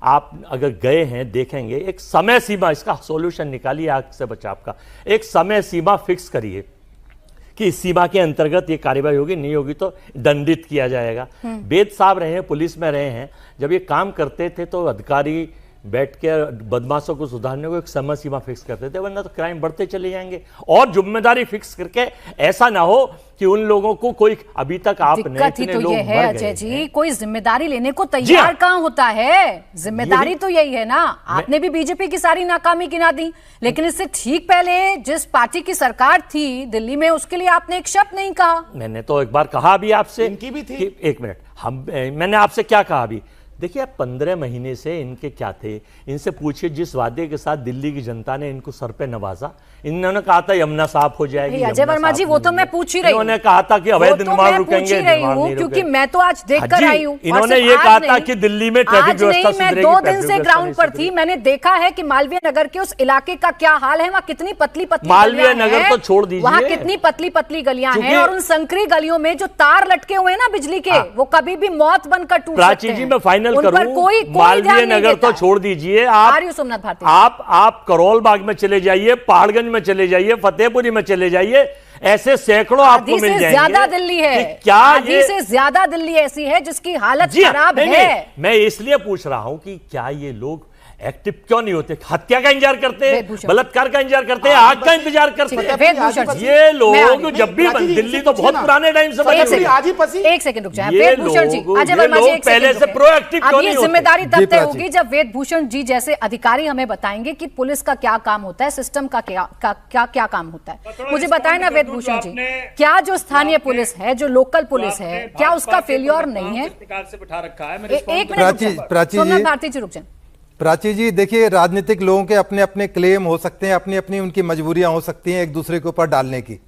आप अगर गए हैं, देखेंगे एक समय सीमा, इसका सॉल्यूशन निकालिए आग से बचाव का, एक समय सीमा फिक्स करिए कि इस सीमा के अंतर्गत ये कार्रवाई होगी, नहीं होगी तो दंडित किया जाएगा। वेद साहब रहे हैं, पुलिस में रहे हैं, जब ये काम करते थे तो अधिकारी बैठ के बदमाशों को सुधारने को एक समय सीमा फिक्स करते थे, वरना तो क्राइम बढ़ते चले जाएंगे। और जिम्मेदारी फिक्स करके ऐसा ना हो कि उन लोगों को कोई, अभी तक आपने
दिक्कत ही तो ये है अजय जी, कोई जिम्मेदारी लेने को तैयार कहाँ होता है? जिम्मेदारी तो यही है ना। आपने भी बीजेपी की सारी नाकामी गिना दी, लेकिन इससे ठीक पहले जिस पार्टी की सरकार थी दिल्ली में, उसके लिए आपने एक शब्द नहीं कहा।
मैंने तो एक बार कहा भी आपसे,
इनकी भी थी।
एक मिनट, मैंने आपसे क्या कहा अभी? देखिए, 15 महीने से इनके क्या थे, इनसे पूछिए। जिस वादे के साथ दिल्ली की जनता ने इनको सर पे नवाजा, इन्होंने कहा था यमुना साफ हो जाएगी।
अजय वर्मा जी, वो तो मैं पूछ ही रही हूँ।
इन्होंने कहा था कि अवैध निर्माण रुकेंगे,
क्योंकि मैं तो आज देख कर आई हूँ।
इन्होंने ये कहा था कि दिल्ली में ट्रैफिक व्यवस्था सुधरेगी।
मैं 2 दिन से ग्राउंड पर थी, मैंने देखा है कि मालवीय नगर के उस इलाके का क्या हाल है। वहाँ कितनी पतली पतली
मालवीय नगर तो छोड़ दीजिए,
वहाँ कितनी पतली पतली गलियां हैं, और उन संकरी गलियों में जो तार लटके हुए हैं ना बिजली के, वो कभी भी मौत बनकर टूट सकते हैं।
प्राची जी, मैं फाइनल करूं,
कोई
मालवीय नगर तो छोड़ दीजिए, आप करोल बाग में चले जाइए, पहाड़गंज में चले जाइए, फतेहपुरी में चले जाइए, ऐसे सैकड़ों आपको मिल जाएंगे।
ज्यादा दिल्ली है,
क्या
आधी से ज्यादा दिल्ली ऐसी है जिसकी हालत खराब है।
मैं इसलिए पूछ रहा हूं कि क्या ये लोग एक्टिव क्यों नहीं होते? हत्या का इंतजार करते हैं, बलत्कार का इंतजार करते हैं, आग का इंतजार करते हैं। ये लोग जब भी, दिल्ली तो बहुत पुराने टाइम से
एक सेकंड रुक जाए वेदभूषण जी, अजय वर्मा जी
पहले से प्रोएक्टिव क्यों नहीं होते?
जिम्मेदारी तब तय होगी जब वेदभूषण जी जैसे अधिकारी हमें बताएंगे कि पुलिस का क्या काम होता है, सिस्टम का क्या काम होता है। मुझे बताएं ना वेदभूषण जी, क्या जो स्थानीय पुलिस है, जो लोकल पुलिस है, क्या उसका फेल्योर नहीं है? एक मिनट, सोमनाथ भारती जी रुक जाए।
प्राची जी, देखिए, राजनीतिक लोगों के अपने अपने क्लेम हो सकते हैं, अपनी अपनी उनकी मजबूरियां हो सकती हैं एक दूसरे के ऊपर डालने की।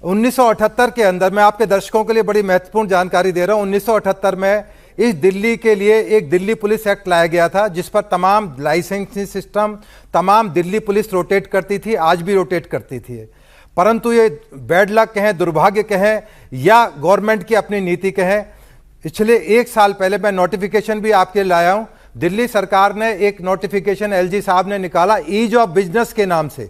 1978 के अंदर, मैं आपके दर्शकों के लिए बड़ी महत्वपूर्ण जानकारी दे रहा हूं, 1978 में इस दिल्ली के लिए एक दिल्ली पुलिस एक्ट लाया गया था, जिस पर तमाम लाइसेंसिंग सिस्टम, तमाम दिल्ली पुलिस रोटेट करती थी, आज भी रोटेट करती थी। परंतु ये बैड लक कहें, दुर्भाग्य कहें, या गवर्नमेंट की अपनी नीति कहें, पिछले 1 साल पहले मैं नोटिफिकेशन भी आपके लाया हूं, दिल्ली सरकार ने एक नोटिफिकेशन एलजी साहब ने निकाला ईज ऑफ बिजनेस के नाम से,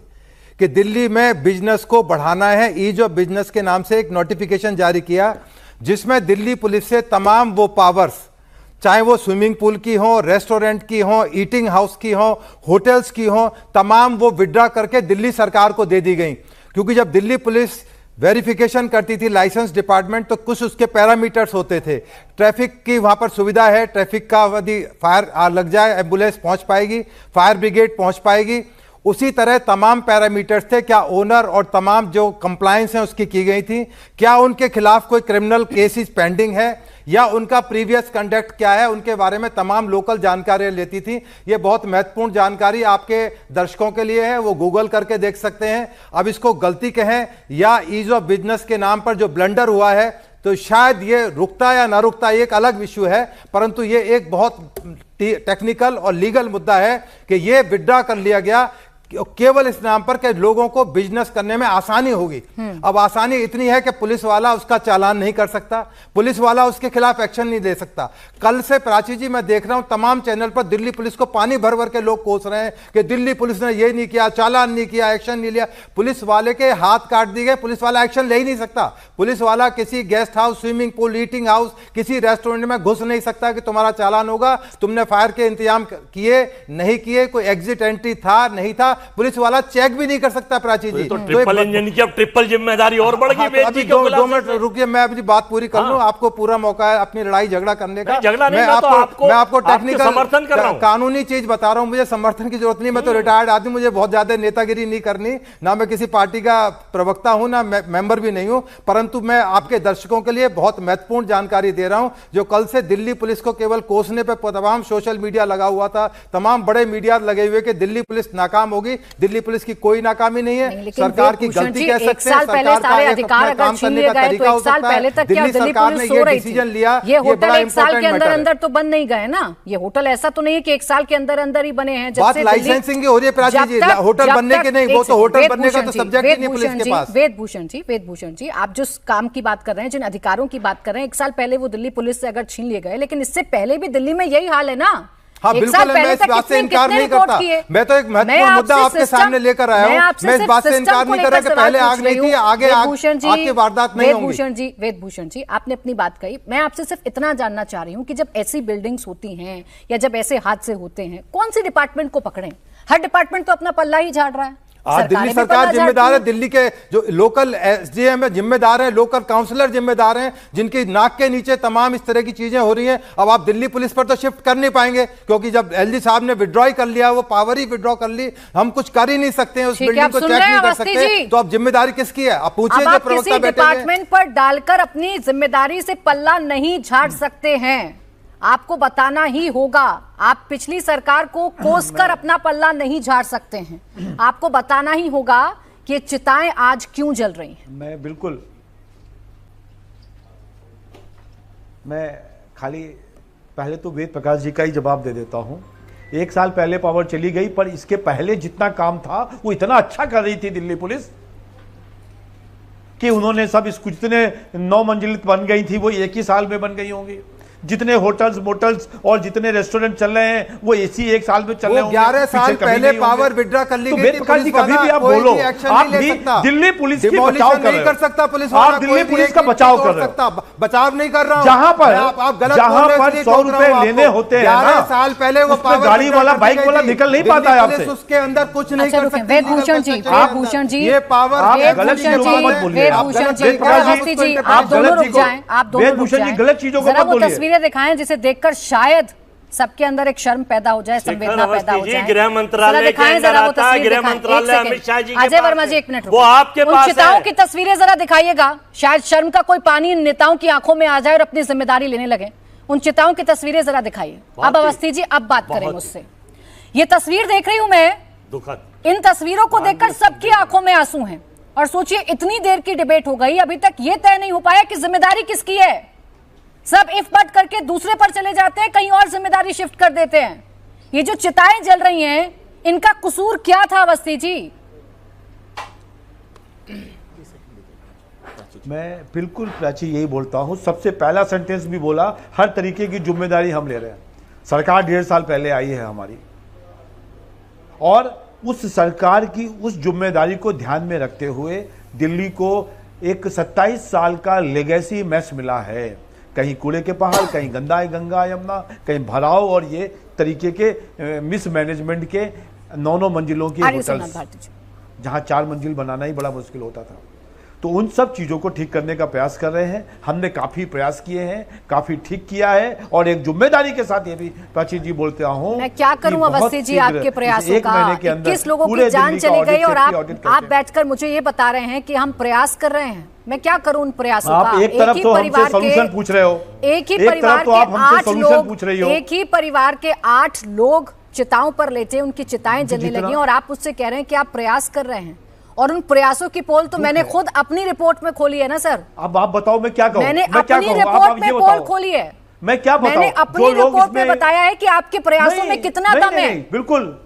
कि दिल्ली में बिजनेस को बढ़ाना है। ईज ऑफ बिजनेस के नाम से एक नोटिफिकेशन जारी किया, जिसमें दिल्ली पुलिस से तमाम वो पावर्स, चाहे वो स्विमिंग पूल की हो, रेस्टोरेंट की हो, ईटिंग हाउस की हो, होटल्स की हो, तमाम वो विड्रॉ करके दिल्ली सरकार को दे दी गई। क्योंकि जब दिल्ली पुलिस वेरिफिकेशन करती थी, लाइसेंस डिपार्टमेंट, तो कुछ उसके पैरामीटर्स होते थे। ट्रैफिक की वहां पर सुविधा है, ट्रैफिक का यदि फायर लग जाए, एम्बुलेंस पहुंच पाएगी, फायर ब्रिगेड पहुंच पाएगी। उसी तरह तमाम पैरामीटर्स थे। क्या ओनर और तमाम जो कंप्लायंस हैं उसकी की गई थी? क्या उनके खिलाफ कोई क्रिमिनल केसेस पेंडिंग है, या उनका प्रीवियस कंडक्ट क्या है, उनके बारे में तमाम लोकल जानकारी लेती थी। ये बहुत महत्वपूर्ण जानकारी आपके दर्शकों के लिए है, वो गूगल करके देख सकते हैं। अब इसको गलती कहें या ईज ऑफ बिजनेस के नाम पर जो ब्लंडर हुआ है, तो शायद ये रुकता या ना रुकता ये एक अलग इश्यू है, परंतु ये एक बहुत टेक्निकल और लीगल मुद्दा है कि ये विड्रॉ कर लिया गया केवल इस नाम पर कि लोगों को बिजनेस करने में आसानी होगी। अब आसानी इतनी है कि पुलिस वाला उसका चालान नहीं कर सकता, पुलिस वाला उसके खिलाफ एक्शन नहीं ले सकता। कल से प्राची जी मैं देख रहा हूं तमाम चैनल पर दिल्ली पुलिस को पानी भर भर के लोग कोस रहे हैं कि दिल्ली पुलिस ने ये नहीं किया, चालान नहीं किया, एक्शन नहीं लिया। पुलिस वाले के हाथ काट दिए गए, पुलिस वाला एक्शन ले ही नहीं सकता। पुलिस वाला किसी guest house, swimming pool, eating house, किसी रेस्टोरेंट में घुस नहीं सकता कि तुम्हारा चालान होगा, तुमने फायर के इंतजाम किए नहीं किए, कोई एग्जिट एंट्री था नहीं था, पुलिस वाला चेक भी नहीं कर सकता। प्राची जी
तो ट्रिपल इंजन की अब ट्रिपल जिम्मेदारी और बढ़ गई।
अभी 2 मिनट रुकिए, मैं अपनी बात पूरी कर लूं। आपको पूरा मौका है अपनी लड़ाई झगड़ा करने का। मैं आपको टेक्निकल समर्थन कर रहा हूं, कानूनी चीज बता रहा हूं। मुझे समर्थन की जरूरत नहीं, मैं तो रिटायर्ड आदमी, मुझे बहुत ज्यादा नेतागिरी नहीं करनी, ना मैं किसी पार्टी का प्रवक्ता हूं, ना मेंबर भी नहीं हूं। परंतु मैं आपके दर्शकों के लिए बहुत महत्वपूर्ण जानकारी दे रहा हूं, जो कल से दिल्ली पुलिस को केवल कोसने पर तमाम सोशल मीडिया लगा हुआ था, तमाम बड़े मीडिया लगे हुए कि दिल्ली पुलिस नाकाम होगी। होगी। दिल्ली पुलिस की कोई नाकामी नहीं है,
लेकिन
सरकार की
भूषण
गलती
जी,
कह
एक
सकते हैं,
साल पहले
सरकार का
सारे
एक
अधिकार
अपना
अगर
काम
छीन
करने
लिए
का
गए तो
तरीका हो
एक साल
सकता है।
पहले तक क्या
दिल्ली
दिल्ली
सरकार
पुलिस
ने
सो
ये
रही
डिसीजन
थी?
लिया,
ये होटल
बड़ा
एक साल के
इंपॉर्टेंट
अंदर
मैटर है।
अंदर तो बंद नहीं गए ना, ये होटल ऐसा तो नहीं है कि एक साल के अंदर अंदर ही बने हैं। जब
बात
से
लाइसेंसिंग की हो रही है प्राची जी, होटल बनने के नहीं, वो तो होटल बनने का तो सब्जेक्ट ही नहीं पुलिस के पास।
वेदभूषण जी, आप जिस काम की बात कर रहे हैं, जिन अधिकारों की बात कर रहे हैं, एक साल पहले वो दिल्ली पुलिस से अगर छीन लिए गए, लेकिन इससे पहले भी दिल्ली में यही हाल है ना।
हाँ बिल्कुल, मैं इस बात से इनकार नहीं करता। मैं तो एक महत्वपूर्ण मुद्दा आपके सामने लेकर आया हूं। मैं इस बात से इनकार नहीं कर रहा कि पहले आग नहीं थी, आगे आग वारदात नहीं होंगी।
वेदभूषण जी, आपने अपनी बात कही, मैं आपसे सिर्फ इतना जानना चाह रही हूं कि जब ऐसी बिल्डिंग्स होती हैं या जब ऐसे हादसे होते हैं, कौन सी डिपार्टमेंट को पकड़ें? हर डिपार्टमेंट तो अपना पल्ला ही झाड़ रहा है।
दिल्ली सरकार जिम्मेदार है, दिल्ली के जो लोकल एसडीएम है जिम्मेदार है, लोकल काउंसलर जिम्मेदार हैं, जिनकी नाक के नीचे तमाम इस तरह की चीजें हो रही हैं। अब आप दिल्ली पुलिस पर तो शिफ्ट कर नहीं पाएंगे, क्योंकि जब एलजी साहब ने विड्रॉ कर लिया, वो पावर ही विड्रॉ कर ली, हम कुछ कर ही नहीं सकते हैं, उस बिल्डिंग को चेक नहीं कर सकते। तो अब जिम्मेदारी किसकी है? आप पूछिए जो प्रवक्ता बैठे
डिपार्टमेंट पर डालकर अपनी जिम्मेदारी से पल्ला नहीं झाड़ सकते हैं, आपको बताना ही होगा। आप पिछली सरकार को कोसकर अपना पल्ला नहीं झाड़ सकते हैं, आपको बताना ही होगा कि ये चिताएं आज क्यों जल रही हैं।
मैं खाली पहले तो वेद प्रकाश जी का ही जवाब दे देता हूं। एक साल पहले पावर चली गई, पर इसके पहले जितना काम था वो इतना अच्छा कर रही थी दिल्ली पुलिस कि उन्होंने सब इस जितने 9 मंजिल बन गई थी वो एक ही साल में बन गई होंगी। जितने होटल्स मोटल्स और जितने रेस्टोरेंट चल रहे हैं वो एसी एक साल में चल रहे होंगे।
11 साल पहले पावर विड्रॉ कर ली गई थी।
कभी भी आप बोलो, आप भी दिल्ली पुलिस की बचाव
नहीं कर सकता, पुलिस
आप दिल्ली पुलिस का बचाव कर रहे हो।
बचाव नहीं कर रहा हूं।
जहां पर 100 रुपए लेने होते हैं
11 साल पहले वो
गाड़ी वाला बाइक वाला निकल नहीं पाता है आपसे,
उसके अंदर कुछ नहीं कर सकते।
वेदभूषण जी,
ये पावर
गलत चीजों मत बोलिए।
आप दोनों रुक जाएं, आप दोनों रुक जाएं।
गलत चीजों को मत बोलिए।
तस्वीरें दिखाएं जिसे देखकर शायद सबके अंदर एक शर्म पैदा हो जाए, संवेदना पैदा हो जाए।
गृह मंत्रालय के अंदर आता है, गृह मंत्रालय अमित शाह जी के
अजय वर्मा जी, एक मिनट,
वो आपके पास है।
चिताओं की तस्वीरें जरा दिखाइएगा, शायद शर्म का कोई पानी नेताओं की आंखों में आ जाए और अपनी जिम्मेदारी लेने लगे। उन चिताओं की तस्वीरें जरा दिखाइए। अब अवस्थी जी, अब बात करें मुझसे। ये तस्वीर देख रही हूं मैं, दुखद। इन तस्वीरों को देखकर सबकी आंखों में आंसू हैं। और सोचिए, इतनी देर की डिबेट हो गई, अभी तक ये तय नहीं हो पाया कि जिम्मेदारी किसकी है। सब इफ बट करके दूसरे पर चले जाते हैं, कहीं और जिम्मेदारी शिफ्ट कर देते हैं। ये जो चिताएं जल रही हैं, इनका कसूर क्या था अवस्थी जी?
मैं बिल्कुल प्राची यही बोलता हूं, सबसे पहला सेंटेंस भी बोला, हर तरीके की जिम्मेदारी हम ले रहे हैं। सरकार 1.5 साल पहले आई है हमारी, और उस सरकार की उस जिम्मेदारी को ध्यान में रखते हुए दिल्ली को एक 27 साल का लेगेसी मैस मिला है। कहीं कूड़े के पहाड़, कहीं गंगा यमुना, कहीं भराव और ये तरीके के मिसमैनेजमेंट के 9 मंजिलों की होटल्स, जहां 4 मंजिल बनाना ही बड़ा मुश्किल होता था। तो उन सब चीजों को ठीक करने का प्रयास कर रहे हैं। हमने काफी प्रयास किए हैं, काफी ठीक किया है, और एक जिम्मेदारी के साथ ये भी प्राची जी बोलते हूं,
मैं क्या करूं अवस्थी जी आपके प्रयासों का। 21 लोगों की जान चली गई और आप बैठकर मुझे ये बता रहे हैं कि हम प्रयास कर रहे हैं। मैं क्या करूं उन प्रयासों का?
आप एक तरफ तो हमसे सॉल्यूशन पूछ रहे हो,
एक ही परिवार के 8 लोग, एक ही परिवार के 8 लोग चिताओं पर लेटे, उनकी चिताएं जलने लगी, और आप उससे कह रहे हैं कि आप प्रयास कर रहे हैं। और उन प्रयासों की पोल तो मैंने खुद अपनी रिपोर्ट में खोली है ना सर।
अब आप बताओ मैं क्या कहूं?
मैंने अपनी रिपोर्ट में पोल खोली है।
मैं क्या बताऊं?
मैंने अपनी रिपोर्ट में बताया है कि आपके प्रयासों में कितना दम है।
बिल्कुल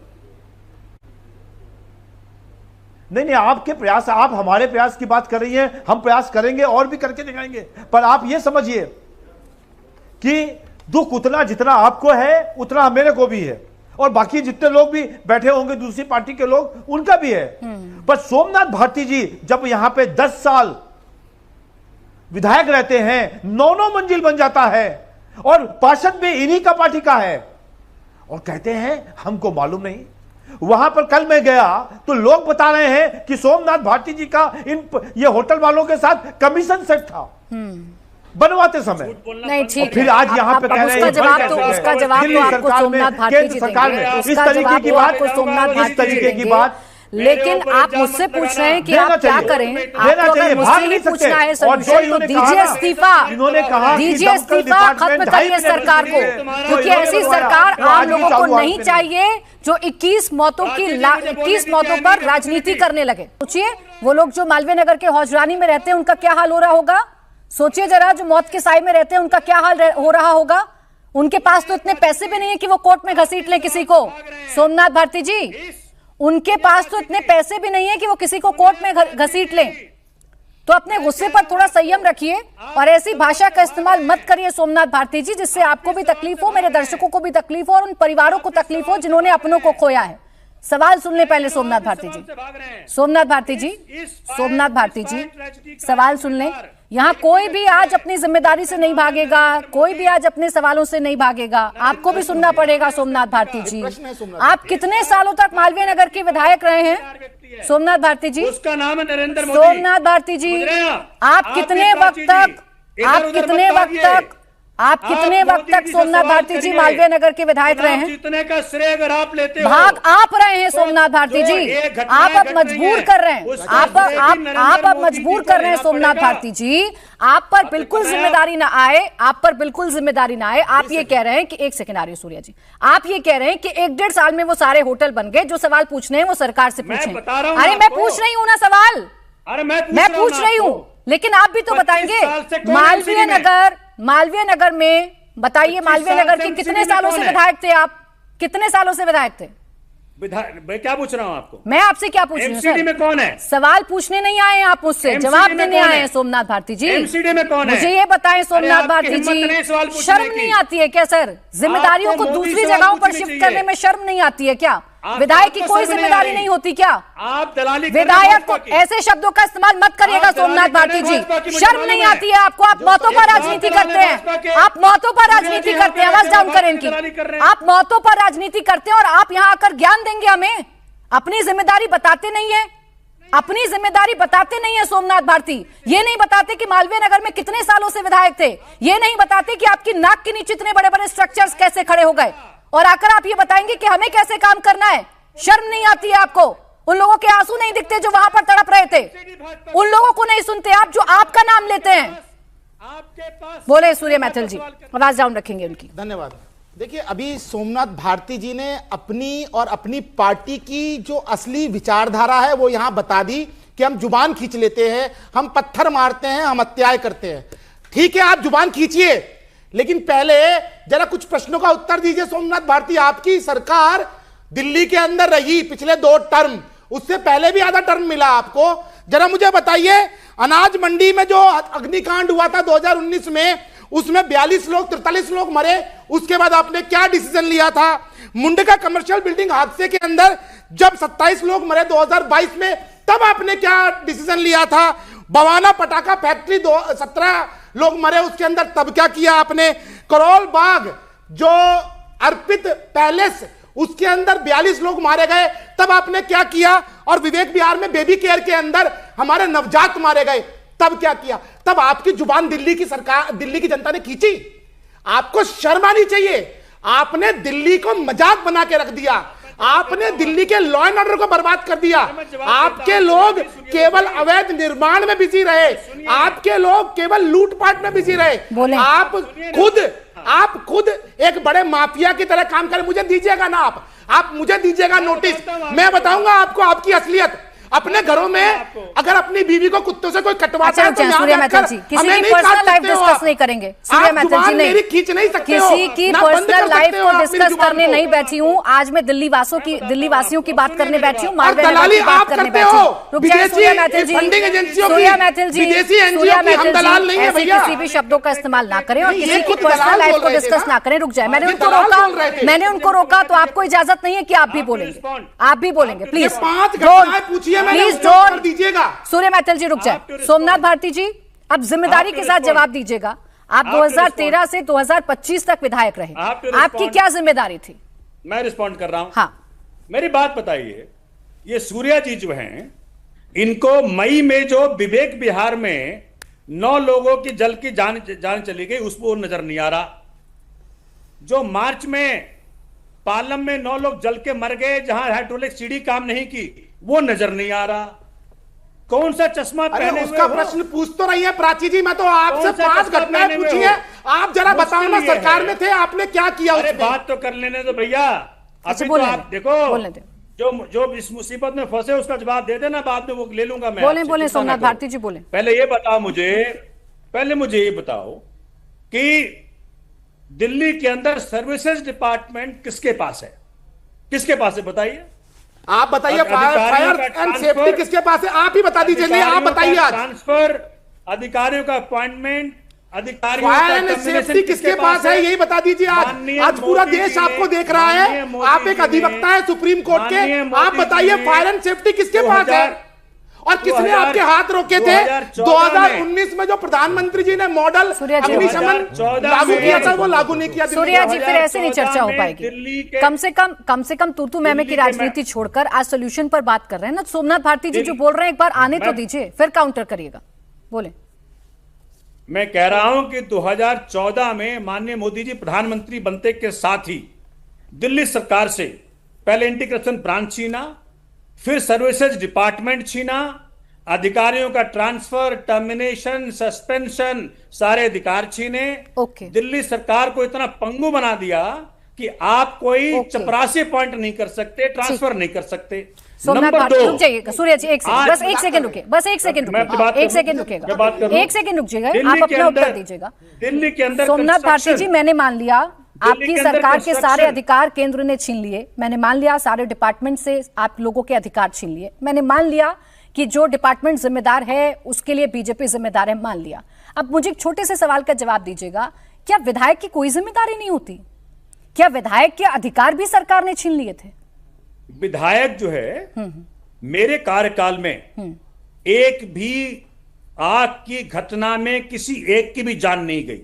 नहीं, आपके प्रयास, आप हमारे प्रयास की बात कर रही हैं, हम प्रयास करेंगे और भी करके दिखाएंगे। पर आप ये समझिए कि दुख उतना जितना आपको है उतना मेरे को भी है, और बाकी जितने लोग भी बैठे होंगे दूसरी पार्टी के लोग, उनका भी है। पर सोमनाथ भारती जी जब यहां पे 10 साल विधायक रहते हैं, 9 मंजिल बन जाता है, और पार्षद भी इन्हीं का पार्टी का है, और कहते हैं हमको मालूम नहीं। वहां पर कल मैं गया तो लोग बता रहे हैं कि सोमनाथ भारती जी का ये होटल वालों के साथ कमीशन सेट था बनवाते समय।
नहीं ठीक,
फिर आज यहाँ पे कह रहे हैं
उसका जवाब तो आपको सोमनाथ भारती जी
सरकार में इस तरीके की बात,
लेकिन आप मुझसे पूछ रहे हैं कि आप क्या करें। आपको अगर मुझसे ही पूछना है
और जो
सोल्यूशन तो
इन्होंने
दीजिए
कहा ना,
इस्तीफा,
इन्होंने कहा कि
दीजिए
दमकल
इस्तीफा, खत्म
डिपार्टमेंट
करिए
2.5
सरकार को,
मिनट
क्योंकि
इन्होंने
ऐसी
बोला,
सरकार
तो
आम
आज भी
लोगों को
चालू
नहीं
आपने
चाहिए जो 21 मौतों की 21 मौतों पर राजनीति करने लगे। सोचिए वो लोग जो मालवीय नगर के हौजरानी में रहते हैं उनका क्या हाल हो रहा होगा। सोचिए जरा जो मौत के साए में रहते हैं उनका क्या हाल हो रहा होगा। उनके पास तो इतने पैसे भी नहीं है कि वो कोर्ट में घसीट लें किसी को। सोमनाथ भारती जी, उनके पास तो इतने पैसे भी नहीं है कि वो किसी को कोर्ट में घसीट लें। तो अपने गुस्से पर थोड़ा संयम रखिए और ऐसी भाषा का इस्तेमाल मत करिए सोमनाथ भारती जी जिससे आपको भी तकलीफ हो, मेरे दर्शकों को भी तकलीफ हो और उन परिवारों को तकलीफ हो जिन्होंने अपनों को खोया है। सवाल सुन ले पहले सोमनाथ भारती जी, सोमनाथ भारती जी, सोमनाथ भारती जी, सवाल सुन ले। यहाँ कोई भी आज अपनी जिम्मेदारी से नहीं भागेगा, कोई भी आज अपने सवालों से नहीं भागेगा। आपको भी सुनना पड़ेगा सोमनाथ भारती जी। आप कितने सालों तक मालवीय नगर के विधायक रहे हैं सोमनाथ भारती जी?
उसका नाम है नरेंद्र मोदी।
सोमनाथ भारती जी, आप कितने वक्त तक सोमनाथ भारती जी मालवीय नगर के विधायक रहे हैं?
जीतने का श्रेय अगर आप लेते हो,
भाग आप रहे हैं सोमनाथ भारती जी। आप अब मजबूर कर रहे हैं, आप अब मजबूर कर रहे हैं सोमनाथ भारती जी। आप पर बिल्कुल जिम्मेदारी ना आए, आप पर बिल्कुल जिम्मेदारी ना आए। आप ये कह रहे हैं कि एक सेकंड आ रही है सूर्या जी, आप ये कह रहे हैं कि 1-1.5 साल में वो सारे होटल बन गए। जो सवाल पूछने हैं वो सरकार से पूछें। अरे मैं पूछ रही हूँ ना सवाल,
अरे मैं
पूछ रही हूँ, लेकिन आप भी तो बताएंगे। मालवीय नगर में बताइए, मालवीय नगर के कितने सालों से विधायक थे आप? कितने सालों से विधायक थे?
मैं क्या पूछ रहा हूं आपको?
मैं आपसे क्या पूछ रही हूँ?
एमसीडी में कौन है?
सवाल पूछने नहीं आए आप मुझसे, जवाब देने आए हैं सोमनाथ भारती जी।
एमसीडी में कौन है?
मुझे ये बताएं सोमनाथ भारती जी, शर्म नहीं आती है क्या सर? जिम्मेदारियों को दूसरी जगहों पर शिफ्ट करने में शर्म नहीं आती है क्या? विधायक की कोई जिम्मेदारी नहीं होती क्या?
आप दलाली
विधायक को ऐसे शब्दों का इस्तेमाल मत करिएगा सोमनाथ भारती जी। शर्म नहीं आती है आपको? आप मौतों पर राजनीति करते हैं, आप मौतों पर राजनीति करते हैं। आवाज डाउन करें इनकी। आप मौतों पर राजनीति करते हैं और आप यहाँ आकर ज्ञान देंगे हमें? अपनी जिम्मेदारी बताते नहीं है, अपनी जिम्मेदारी बताते नहीं है सोमनाथ भारती। ये नहीं बताते कि मालवीय नगर में कितने सालों से विधायक थे, ये नहीं बताते कि आपकी नाक के नीचे इतने बड़े बड़े स्ट्रक्चर्स कैसे खड़े हो गए, और आकर आप ये बताएंगे कि हमें कैसे काम करना है। शर्म नहीं आती है आपको? उन लोगों के आंसू नहीं दिखते जो वहां पर तड़प रहे थे? उन लोगों को नहीं सुनते आप जो आपका नाम लेते हैं? बोले सूर्य मैथिल जी, आवाज डाउन रखेंगे उनकी।
धन्यवाद। देखिए, अभी सोमनाथ भारती जी ने अपनी और अपनी पार्टी की जो असली विचारधारा है वो यहां बता दी कि हम जुबान खींच लेते हैं, हम पत्थर मारते हैं, हम हत्याएं करते हैं। ठीक है, आप जुबान खींचिए, लेकिन पहले जरा कुछ प्रश्नों का उत्तर दीजिए सोमनाथ भारती। आपकी सरकार दिल्ली के अंदर रही पिछले 2 टर्म, उससे पहले भी आधा टर्म मिला आपको। जरा मुझे बताइए, अनाज मंडी में जो अग्निकांड हुआ था 2019 में, उसमें 43 लोग मरे, उसके बाद आपने क्या डिसीजन लिया था? मुंडका कमर्शियल बिल्डिंग हादसे के अंदर जब 27 लोग मरे 2022 में, तब आपने क्या डिसीजन लिया था? बवाना पटाखा फैक्ट्री 17 लोग मरे, उसके अंदर तब क्या किया आपने? करोल बाग जो अर्पित पैलेस, उसके अंदर 42 लोग मारे गए, तब आपने क्या किया? और विवेक विहार में बेबी केयर के अंदर हमारे नवजात मारे गए, तब क्या किया? तब आपकी जुबान दिल्ली की सरकार, दिल्ली की जनता ने खींची। आपको शर्म आनी चाहिए। आपने दिल्ली को मजाक बना के रख दिया, आपने दिल्ली के लॉ एंड ऑर्डर को बर्बाद कर दिया। आपके लोग केवल अवैध निर्माण में बिजी रहे, आपके लोग केवल लूटपाट में बिजी रहे। आप खुद एक बड़े माफिया की तरह काम करें। मुझे दीजिएगा ना, आप मुझे दीजिएगा नोटिस, मैं बताऊंगा आपको आपकी असलियत। अपने घरों में अगर अपनी बीवी को कुत्तों से कोई कटवाता है तो
सूर्य मैथिल जी, किसी की पर्सनल लाइफ डिस्कस नहीं करेंगे। सूर्य मैथिल जी नहीं, किसी की पर्सनल लाइफ को डिस्कस करने नहीं बैठी हूँ। आज मैं दिल्ली वासियों की बात करने बैठी हूँ, मालवीय नगर की बात करने बैठी हूँ। रुक जाइए सूर्य मैथिल जी, सूर्य मैथिल जी, ऐसे किसी भी शब्दों का इस्तेमाल ना करें और किसी की पर्सनल लाइफ को डिस्कस ना करें। रुक जाए, मैंने उनको रोका तो आपको इजाजत नहीं है कि आप भी बोलेंगे, आप भी बोलेंगे। प्लीज
पूछिए,
प्लीज डोंट दीजिएगा। सूर्य मैथिल जी रुक जाए। सोमनाथ भारती जी, अब जिम्मेदारी के साथ जवाब दीजिएगा। आप 2013 से 2025 तक विधायक रहे, आपकी क्या जिम्मेदारी थी?
मैं रिस्पॉन्ड कर रहा हूं।
हाँ,
मेरी बात बताइए, ये सूर्या जी जो हैं, इनको मई में जो विवेक विहार में 9 लोगों की जल की जान चली गई, उस पर नजर नहीं आ रहा। जो मार्च में पालम में 9 लोग जल के मर गए जहां हाइड्रोलिक सीढ़ी काम नहीं की, वो नजर नहीं आ रहा। कौन सा चश्मा पहने
उसका प्रश्न पूछ तो रही है प्राची जी, मैं तो आपसे 5 घटनाएं पूछी है, आप जरा बताओ ना, सरकार में थे आपने क्या किया?
अरे बात तो कर लेने दो भैया, अभी तो आप देखो जो इस मुसीबत में फंसे उसका जवाब दे देना, बाद में वो ले लूंगा मैं।
बोले सोमनाथ भारती जी बोले।
पहले मुझे ये बताओ कि दिल्ली के अंदर सर्विसेज डिपार्टमेंट किसके पास है? बताइए,
आप बताइए। फायर एंड सेफ्टी किसके पास है? आप ही बता दीजिए। नहीं, आप बताइए। आज
ट्रांसफर, अधिकारियों का अपॉइंटमेंट, अधिकारियों
फायर एंड सेफ्टी किसके पास है, यही बता दीजिए। आज पूरा देश आपको देख रहा है, आप एक अधिवक्ता है सुप्रीम कोर्ट के, आप बताइए फायर एंड सेफ्टी किसके पास है और किसने आपके हाथ रोके थे? 2019 में जो प्रधानमंत्री जी ने मॉडल अग्निशमन लागू किया था, वो लागू नहीं किया।
सूर्या जी, फिर ऐसे नहीं चर्चा हो पाएगी। कम से कम तू मैमे की राजनीति छोड़कर आज सोल्यूशन पर बात कर रहे हैं ना। सोमनाथ भारती जी जो बोल रहे हैं एक बार आने तो दीजिए, फिर काउंटर करिएगा। बोले।
मैं कह रहा हूं कि 2014 में माननीय मोदी जी प्रधानमंत्री बनते के साथ ही दिल्ली सरकार से पहले एंटी करप्शन ब्रांच छीना, फिर सर्विसेज डिपार्टमेंट छीना, अधिकारियों का ट्रांसफर, टर्मिनेशन, सस्पेंशन, सारे अधिकार छीने। दिल्ली सरकार को इतना पंगु बना दिया कि आप कोई चपरासी पॉइंट नहीं कर सकते, ट्रांसफर नहीं कर सकते।
सोमनाथ भारती रुक जाइएगा। सूर्या जी बस एक सेकंड रुके, एक सेकंड रुकिएगा, आप अपना उत्तर दीजिएगा।
दिल्ली के अंदर
सोमनाथ भारती जी, मैंने मान लिया आपकी सरकार के सारे अधिकार केंद्र ने छीन लिए, मैंने मान लिया सारे डिपार्टमेंट से आप लोगों के अधिकार छीन लिए, मैंने मान लिया कि जो डिपार्टमेंट जिम्मेदार है उसके लिए बीजेपी जिम्मेदार है, मान लिया। अब मुझे एक छोटे से सवाल का जवाब दीजिएगा, क्या विधायक की कोई जिम्मेदारी नहीं होती? क्या विधायक के अधिकार भी सरकार ने छीन लिए थे?
विधायक जो है मेरे कार्यकाल में एक भी आग की घटना में किसी एक की भी जान नहीं गई।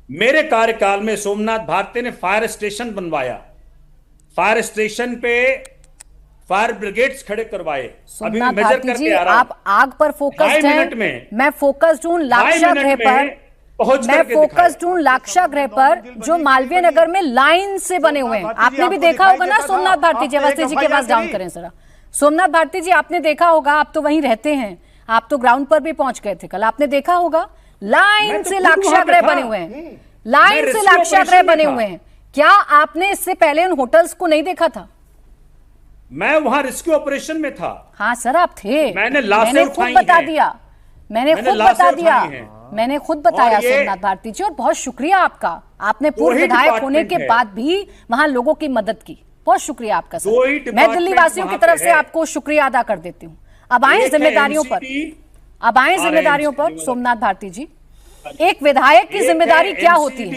मेरे कार्यकाल में सोमनाथ भारती ने फायर स्टेशन बनवाया, फायर स्टेशन पे फायर ब्रिगेड्स खड़े करवाए। अभी मैं मेजर करके आ रहा हूं।
आप आग पर फोकस्ड हैं, मैं फोकस्ड हूं लाक्षागृह पर, मैं फोकस्ड हूं लाक्षागृह पर जो मालवीय नगर में लाइन से बने हुए हैं। आपने भी देखा होगा ना सोमनाथ भारती जी, अवस्थी जी के पास डाउन करें जरा। सोमनाथ भारती जी आपने देखा होगा, आप तो वहीं रहते हैं, आप तो ग्राउंड पर भी पहुंच गए थे कल, आपने देखा होगा लाइन से लाक्षागृह बने हुए हैं, लाइन से लाक्षागृह बने हुए हैं। क्या आपने इससे पहले उन होटल्स को नहीं देखा था?
मैं वहां रेस्क्यू ऑपरेशन में था।
हाँ सर आप थे,
मैंने
खुद बता दिया, मैंने खुद बताया सोमनाथ भारती जी, और बहुत शुक्रिया आपका, आपने पूर्व विधायक होने के बाद भी वहां लोगों की मदद की, बहुत शुक्रिया आपका सर। मैं दिल्ली वासियों की तरफ से आपको शुक्रिया अदा कर देती हूँ। अब आए जिम्मेदारियों पर, सोमनाथ भारती जी, एक विधायक की जिम्मेदारी क्या होती है?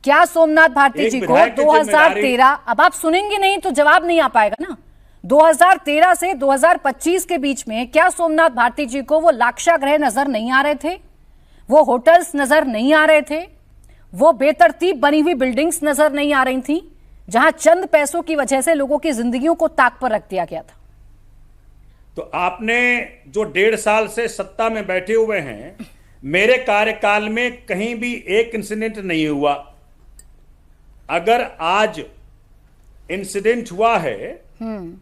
क्या सोमनाथ भारती जी को 2013, अब आप सुनेंगे नहीं तो जवाब नहीं आ पाएगा ना, 2013 से 2025 के बीच में क्या सोमनाथ भारती जी को वो लाक्षागृह नजर नहीं आ रहे थे, वो होटल्स नजर नहीं आ रहे थे, वो बेतरतीब बनी हुई बिल्डिंग्स नजर नहीं आ रही थी जहां चंद पैसों की वजह से लोगों की जिंदगियों को ताक पर रख दिया गया था?
तो आपने जो 1.5 साल से सत्ता में बैठे हुए हैं, मेरे कार्यकाल में कहीं भी एक इंसिडेंट नहीं हुआ। अगर आज इंसिडेंट हुआ है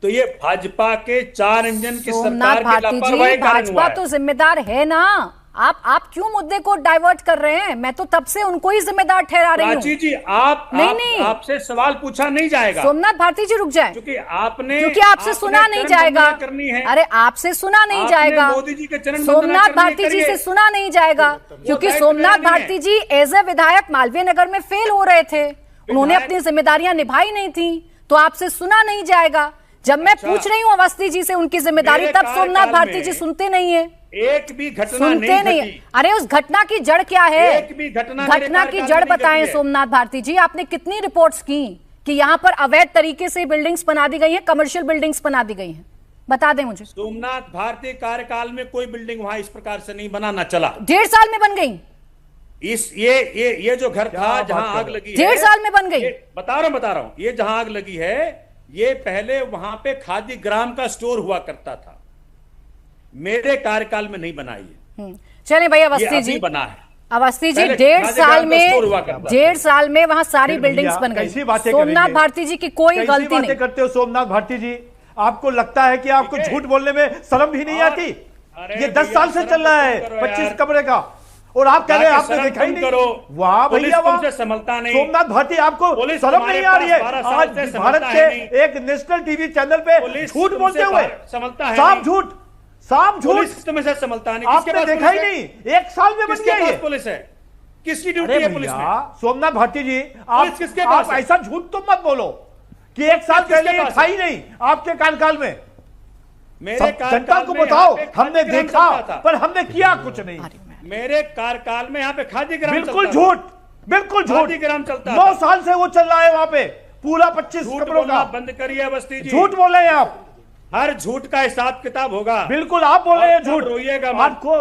तो ये भाजपा के 4 इंजन की सरकार की लापरवाही का कारण हुआ है।
तो जिम्मेदार है ना। आप क्यों मुद्दे को डाइवर्ट कर रहे हैं? मैं तो तब से उनको ही जिम्मेदार ठहरा रही हूं।
प्राची जी आपसे सवाल पूछा नहीं जाएगा।
सोमनाथ भारती जी रुक जाएं,
क्योंकि
आपसे सुना नहीं जाएगा। अरे आपसे सुना नहीं जाएगा,
मोदी जी के चरण
सोमनाथ भारती जी से सुना नहीं जाएगा, क्योंकि सोमनाथ भारती जी एज ए विधायक मालवीय नगर में फेल हो रहे थे, उन्होंने अपनी जिम्मेदारियां निभाई नहीं थी, तो आपसे सुना नहीं जाएगा। जब मैं पूछ रही हूँ अवस्थी जी से उनकी जिम्मेदारी, तब सोमनाथ भारती जी सुनते नहीं है,
एक भी घटना नहीं घटी।
अरे उस घटना की जड़ क्या है?
एक भी
घटना की जड़ बताएं सोमनाथ भारती जी। आपने कितनी रिपोर्ट्स की कि यहाँ पर अवैध तरीके से बिल्डिंग्स बना दी गई हैं, कमर्शियल बिल्डिंग्स बना दी गई हैं? बता दें मुझे।
सोमनाथ भारती कार्यकाल में कोई बिल्डिंग वहां इस प्रकार से नहीं बना, ना चला।
1.5 साल में बन गई।
ये जो घर था जहां आग लगी है,
1.5 साल में बन गई।
बता रहा हूं, ये जहां आग लगी है, ये पहले वहां पे खादी ग्राम का स्टोर हुआ करता था, मेरे कार्यकाल में नहीं बनाई है।
चलिए भैया अवस्थी जी,
बना है।
अवस्थी जी,
पहले
1.5
खादी
साल
ग्राम का स्टोर हुआ करता
में
था।
1.5 साल में वहां सारी
फिर
बिल्डिंग्स
भैया,
बन गई।
कैसी बातें
सोमनाथ
करेंगे?
भारती जी की कोई
कैसी
गलती
बातें
नहीं।
करते हो सोमनाथ भारती जी? आपको लगता है कि आपको
ठीक है।
झूठ बोलने में शर्म भी नहीं
और-
आती?
अरे
ये 10
भैया,
साल से
शर्म
चल रहा
तो
है
तुम करो
25
यार।
कमरे का, और आप कह रहे हैं
जाके
आपने
शर्म
देखा ही
तुम
नहीं।
करो।
वाह
पुलिस
भैया वाह,
तुमसे संभलता नहीं।
सोमनाथ भारती आपको
पुलिस
शर्म
तुम्हारे
नहीं आ रही है?
पास 12 साल
आज
से
भारत
संभलता
के
है नहीं।
एक नेशनल टीवी चैनल पे
पुलिस
झूठ
तुमसे
बोलते हुए,
संभलता है
साफ
नहीं।
झूठ, साफ झूठ
पुलिस तुम्हें से संभलता नहीं। किसके
आपने
पास
देखा ही
पुलिस है?
नहीं। 1 साल में बन
किसके
गया
पास
ये।
पुलिस है? किसकी ड्यूटी
अरे
है पुलिस में?
भैया सोमनाथ भारती जी,
पुलिस किसके पास
आप
है?
ऐसा झूठ तो मत बोलो कि 1 साल
किसके
पहले ये
पास
था
है?
ही नहीं आपके कार्यकाल में।
मेरे
सब
कार्यकाल
जनता को
में
बताओ,
यहाँ पे
हमने
खादी ग्राम
देखा
चलता था।
पर हमने किया कुछ नहीं।
मेरे कार्यकाल में यहाँ पे खादी ग्राम
बिल्कुल
चलता था।
झूठ, बिल्कुल झूठ।
खादी ग्राम चलता
9
था।
साल से वो चल रहा है वहां पे, पूरा 25
झूठ
कमरों
बोलना
का।
बंद करिए अवस्थी जी।
झूठ बोल रहे हैं आप,
हर झूठ का हिसाब किताब होगा।
बिल्कुल आप बोल रहे हैं
और तब
झूठ।
रोइएगा मत।
आपको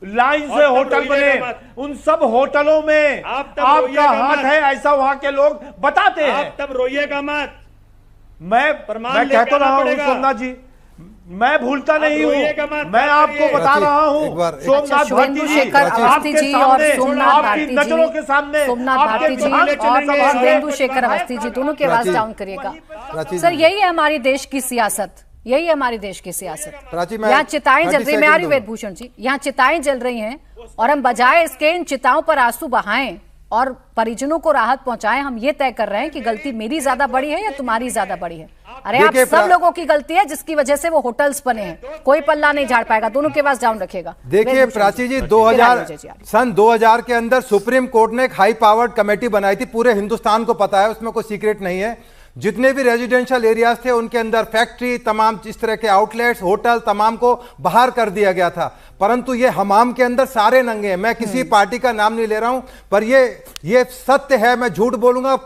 लाइन
और
से
तब
होटल बने,
रोइएगा मत।
उन सब होटलों में
आप तब
आपका
रोइएगा
हाथ
मत।
है, ऐसा वहां के लोग बताते हैं।
आप तब रोइएगा मत।
मैं
प्रमाण
कह
लेके
तो
आना
रहा हूं
पड़ेगा।
सोमनाथ जी, मैं भूलता नहीं
रोइएगा
हूं,
मत,
मैं
बात
आपको
करिए।
बता रहा हूं
एक बार-
अच्छा,
सोमनाथ भारती
शुभेंदु
जी,
शेखर
अवस्थी
आपके
जी और
सामने,
सोमनाथ
आपकी
भारती
नजरों
जी,
के सामने,
सोमनाथ
आपके
भारती जी
विधान
ले
और
चलेंगे,
सभा
शुभेंदु
में
शेखर अवस्थी जी, दोनों की आवाज
प्राची-
डाउन करिएगा।
प्राची
सर
जी।
यही है हमारी देश की सियासत, यही है हमारी देश की सियासत।
प्राची, मैं
यहाँ चिताएं जल
30
रही, मैं आ रही
सेकंड
वेदभूषण जी, यहाँ चिताएं जल रही हैं और हम बजाय इसके इन चिताओं पर आंसू बहाएं और परिजनों को राहत पहुंचाएं, हम ये तय कर रहे हैं कि गलती मेरी ज्यादा बड़ी है या तुम्हारी ज्यादा बड़ी है। अरे आप
देखिए,
सब लोगों की गलती है जिसकी वजह से वो होटल्स बने हैं, कोई पल्ला नहीं झाड़ पाएगा। दोनों के पास डाउन रखेगा।
देखिए
वेदभूषण
प्राची जी,
बिहारी विजय जी,
सन 2000 के अंदर सुप्रीम कोर्ट ने एक हाई पावर्ड कमेटी बनाई थी, पूरे हिंदुस्तान को पता है, उसमें कोई सीक्रेट नहीं है। जितने भी रेजिडेंशियल एरियाज थे उनके अंदर फैक्ट्री, तमाम इस तरह के आउटलेट्स, होटल, तमाम को बाहर कर दिया गया था। परंतु ये हमाम के अंदर सारे नंगे हैं। मैं किसी पार्टी का नाम नहीं ले रहा हूं, पर ये सत्य है, मैं झूठ बोलूंगा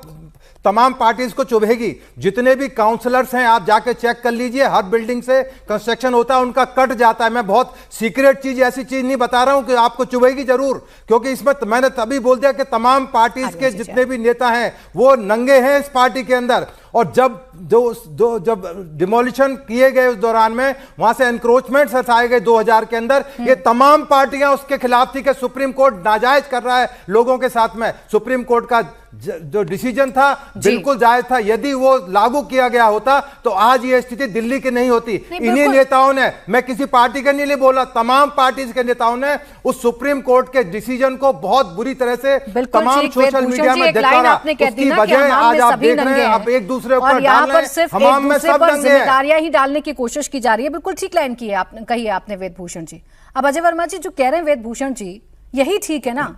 तमाम पार्टीज को चुभेगी। जितने भी काउंसलर्स हैं आप जाके चेक कर लीजिए, हर बिल्डिंग से कंस्ट्रक्शन होता है उनका कट जाता है। मैं बहुत सीक्रेट चीज, ऐसी चीज नहीं बता रहा हूं कि आपको चुभेगी जरूर, क्योंकि इसमें मैंने तभी बोल दिया कि तमाम पार्टीज के जितने भी नेता हैं वो नंगे हैं इस पार्टी के अंदर। और जब डिमोलिशन किए गए उस दौरान में वहां से एनक्रोचमेंट्स हटाए गए 2000 के अंदर, ये तमाम पार्टियां उसके खिलाफ थी कि सुप्रीम कोर्ट नाजायज कर रहा है लोगों के साथ में। सुप्रीम कोर्ट का जो डिसीजन था बिल्कुल जायज था, यदि वो लागू किया गया होता तो आज ये स्थिति दिल्ली की नहीं होती। इन्हीं नेताओं ने, मैं किसी पार्टी का नहीं बोला, तमाम पार्टीज के नेताओं ने उस सुप्रीम कोर्ट के डिसीजन को बहुत बुरी तरह से तमाम सोशल मीडिया में दिखाया। उसकी वजह आज आप देख रहे हैं, आप एक दूसरे ऊपर डाल रहे हैं, हमाम में सब दंगे हैं।
जिम्मेदारियां ही डालने की कोशिश की जा रही है। बिल्कुल ठीक लाइन की है आपने, कही है आपने वेदभूषण जी। अब अजय वर्मा जी जो कह रहे हैं वेदभूषण जी, यही ठीक है ना?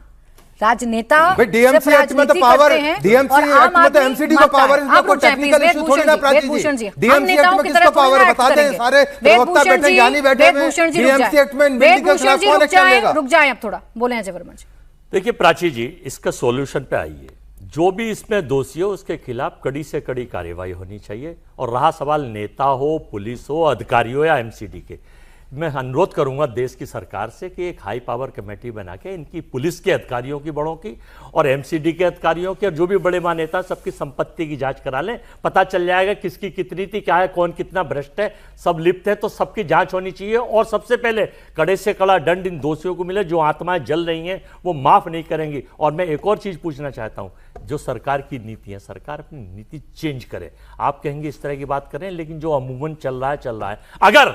राजनेता
डीएमसी एक्ट में तो पावर, डीएमसी एक्ट में तो एमसीडी को पावर, इसमें कोई टेक्निकल इशू थोड़ी ना प्राची जी। डीएमसी एक्ट में किसको पावर है बता दें, सारे प्रवक्ता बैठे, ज्ञानी बैठे हैं। डीएमसी एक्ट में बिल्डिंग के खिलाफ कौन एक्शन लेगा?
रुक जाएं अब थोड़ा, बोले अजय वर्मा जी।
देखिए प्राची जी, इसका सॉल्यूशन पे आइए। जो भी इसमें दोषी हो उसके खिलाफ कड़ी से कड़ी कार्रवाई होनी चाहिए। और रहा सवाल नेता हो, पुलिस हो, अधिकारी हो या एमसीडी के, मैं अनुरोध करूंगा देश की सरकार से कि एक हाई पावर कमेटी बना के इनकी पुलिस के अधिकारियों की, बड़ों की और एमसीडी के अधिकारियों की, और जो भी बड़े मान नेता सबकी संपत्ति की जांच करा लें। पता चल जाएगा किसकी कितनी थी, क्या है, कौन कितना भ्रष्ट है, सब लिप्त है, तो सबकी जांच होनी चाहिए। और सबसे पहले कड़े से कड़ा दंड इन दोषियों को मिले। जो आत्माएं जल रही हैं वो माफ नहीं करेंगी। और मैं एक और चीज पूछना चाहता हूं, जो सरकार की नीति है, सरकार अपनी नीति चेंज करे। आप कहेंगे इस तरह की बात करें, लेकिन जो अमूमन चल रहा है। अगर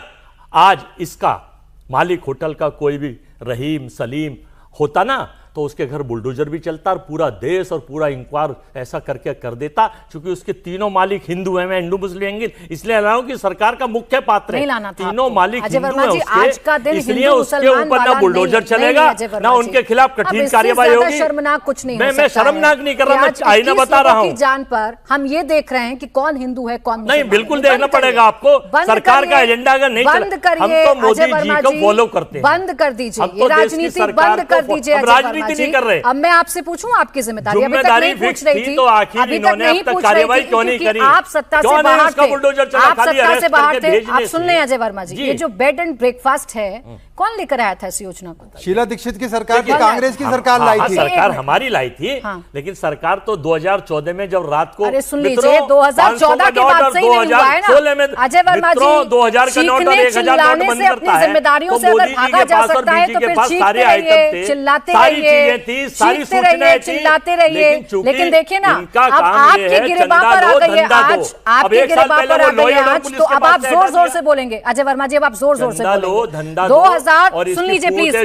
आज इसका मालिक होटल का कोई भी रहीम सलीम होता ना, तो उसके घर बुलडोजर भी चलता और पूरा देश और पूरा इंक्वायर ऐसा करके कर देता। क्योंकि उसके तीनों मालिक हिंदू हैं, मैं हिंदू मुस्लिम इसलिए ला रहा हूं कि सरकार का मुख्य पात्र है। तीनों मालिक हिंदू हैं उसके, इसलिए उसके ऊपर ना बुलडोजर चलेगा ना उनके खिलाफ कठिन कार्यवाही होगी।
शर्मनाक कुछ नहीं,
मैं शर्मनाक नहीं कर रहा, मैं आईना बता रहा हूँ।
जान पर हम ये देख रहे हैं कि कौन हिंदू है कौन
नहीं, बिल्कुल देखना पड़ेगा आपको। सरकार का एजेंडा अगर नहीं
बंद करिए,
हम तो मोदी जी को फॉलो करते हैं।
बंद कर दीजिए, राजनीति बंद कर दीजिए।
राजनीति नहीं कर रहे।
अब मैं आपसे पूछूं, आपकी जिम्मेदारी अभी तक नहीं पूछ रही थी,
तो आखिर इन्होंने अब तक कार्रवाई क्यों नहीं करी?
आप सत्ता से बाहर थे, आप सत्ता से बाहर थे। आप सुन लें अजय वर्मा जी, ये जो बेड एंड ब्रेकफास्ट है, कौन लेकर आया था इस योजना को?
शीला दीक्षित की सरकार की, कांग्रेस की सरकार लाई थी।
सरकार हमारी लाई थी, लेकिन सरकार तो 2014 में जब रात को,
अरे सुन लीजिए, 2014 के बाद से ही नहीं हुआ है ना अजय वर्मा जी।
2000 का नोट और 1000 नोट बंद करता है,
जिम्मेदारियों से अगर भागा जा सकता है तो फिर चीखते रहिए, चिल्लाते रहिए, चीखते रहिए, चिल्लाते रहिए, लेकिन देखिए ना अब आपके गिरबान पर आ गई है आज, आपके गिरबान पर आ गई है आज, तो अब आप जोर जोर से बोलेंगे। अजय वर्मा जी अब आप जोर जोर से बोलेंगे। 2000 सुन लीजिए प्लीज,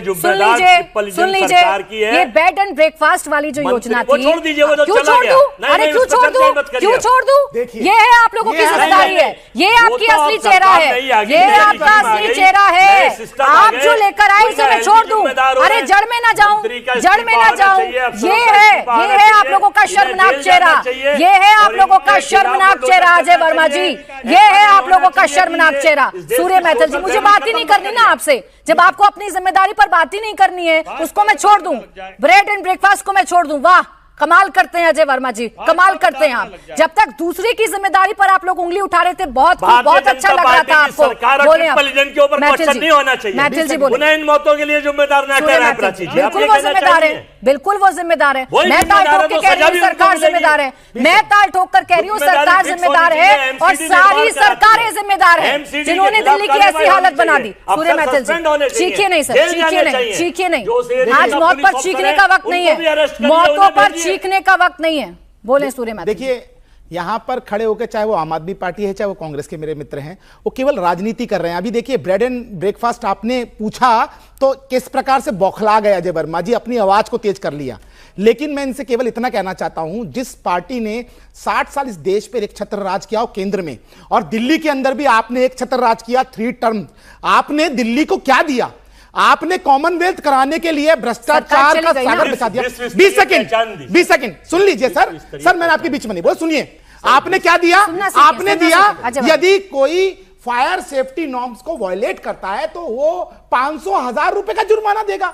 सुन लीजिए, ये बेड एंड ब्रेकफास्ट वाली जो योजना थी, क्यों छोड़ दूं? अरे क्यों छोड़ दूं? क्यों छोड़ दूं? ये है आप लोगों की जिम्मेदारी है, ये आपकी असली चेहरा है, ये आपका असली चेहरा है। आप जो लेकर आए उसे मैं छोड़ दूं? अरे जड़ में ना जाऊं, जड़ में ना जाऊं। ये है आप लोगों का शर्मनाक चेहरा, ये है आप लोगों का शर्मनाक चेहरा अजय वर्मा जी, ये है आप लोगों का शर्मनाक चेहरा। सूर्य मैथिल जी, मुझे बात ही नहीं करनी ना आपसे, जब आपको अपनी जिम्मेदारी पर बात ही नहीं करनी है उसको मैं छोड़ दूं, ब्रेड एंड ब्रेकफास्ट को मैं छोड़ दूं। वाह, कमाल करते हैं अजय वर्मा जी, कमाल करते हैं आप। जब तक दूसरे की जिम्मेदारी पर आप लोग उंगली उठा रहे थे, बहुत अच्छा लग रहा था आपको। बोले मैथिल जी बोले,
इन मौतों के लिए जिम्मेदार ना ठहराएं।
बिल्कुल वो जिम्मेदार है, बिल्कुल वो जिम्मेदार है। मैं ताल ठोक के कह रही हूँ सरकार जिम्मेदार है, मैं ताल ठोक कर कह रही हूँ सरकार जिम्मेदार है, और सारी सरकारें जिम्मेदार है जिन्होंने दिल्ली की ऐसी हालत बना दी। सूर्य मैथिल जी चीखिए नहीं सर, चीखिए नहीं, चीखिए नहीं, आज मौत पर चीखने का वक्त नहीं है, मौतों पर चीखने का वक्त नहीं है। बोले सूर्य मैथिल।
देखिए, यहां पर खड़े होकर, चाहे वो आम आदमी पार्टी है चाहे वो कांग्रेस के मेरे मित्र हैं, वो केवल राजनीति कर रहे हैं। अभी देखिए, ब्रेड एंड ब्रेकफास्ट आपने पूछा तो किस प्रकार से बौखला गए अजय वर्मा जी, अपनी आवाज को तेज कर लिया। लेकिन मैं इनसे केवल इतना कहना चाहता हूं, जिस पार्टी ने 60 साल इस देश पर एक छत्र राज किया, केंद्र में और दिल्ली के अंदर भी आपने एक छत्र राज किया 3 टर्म, आपने दिल्ली को क्या दिया? आपने कॉमनवेल्थ कराने के लिए भ्रष्टाचार का सागर बिछा दिया। 20 सेकंड सुन लीजिए सर, मैंने आपके बीच में नहीं बोला, सुनिए। आपने क्या दिया? आपने दिया यदि कोई फायर सेफ्टी नॉर्म्स को वायलेट करता है तो वो 500,000 रुपए का जुर्माना देगा।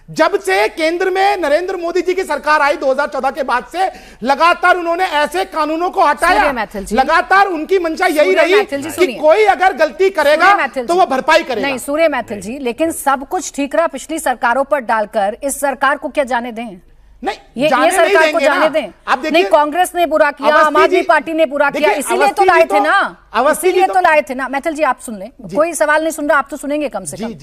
जब से केंद्र में नरेंद्र मोदी जी की सरकार आई 2014 के बाद से लगातार उन्होंने ऐसे कानूनों को हटाया, लगातार उनकी मंशा यही रही कि कोई अगर गलती करेगा तो वो भरपाई करेगा।
नहीं सूर्य मैथिल जी, लेकिन सब कुछ ठीक रहा पिछली सरकारों पर डालकर इस सरकार को क्या जाने दें?
नहीं,
ये सरकार को जाने दें। अब नहीं, कांग्रेस ने बुरा किया, आम आदमी पार्टी ने बुरा किया, इसीलिए तो लाए थे ना, इसीलिए तो लाए थे ना। मैथिल जी आप सुन लें, कोई सवाल नहीं सुन रहा, आप तो सुनेंगे कम से कम।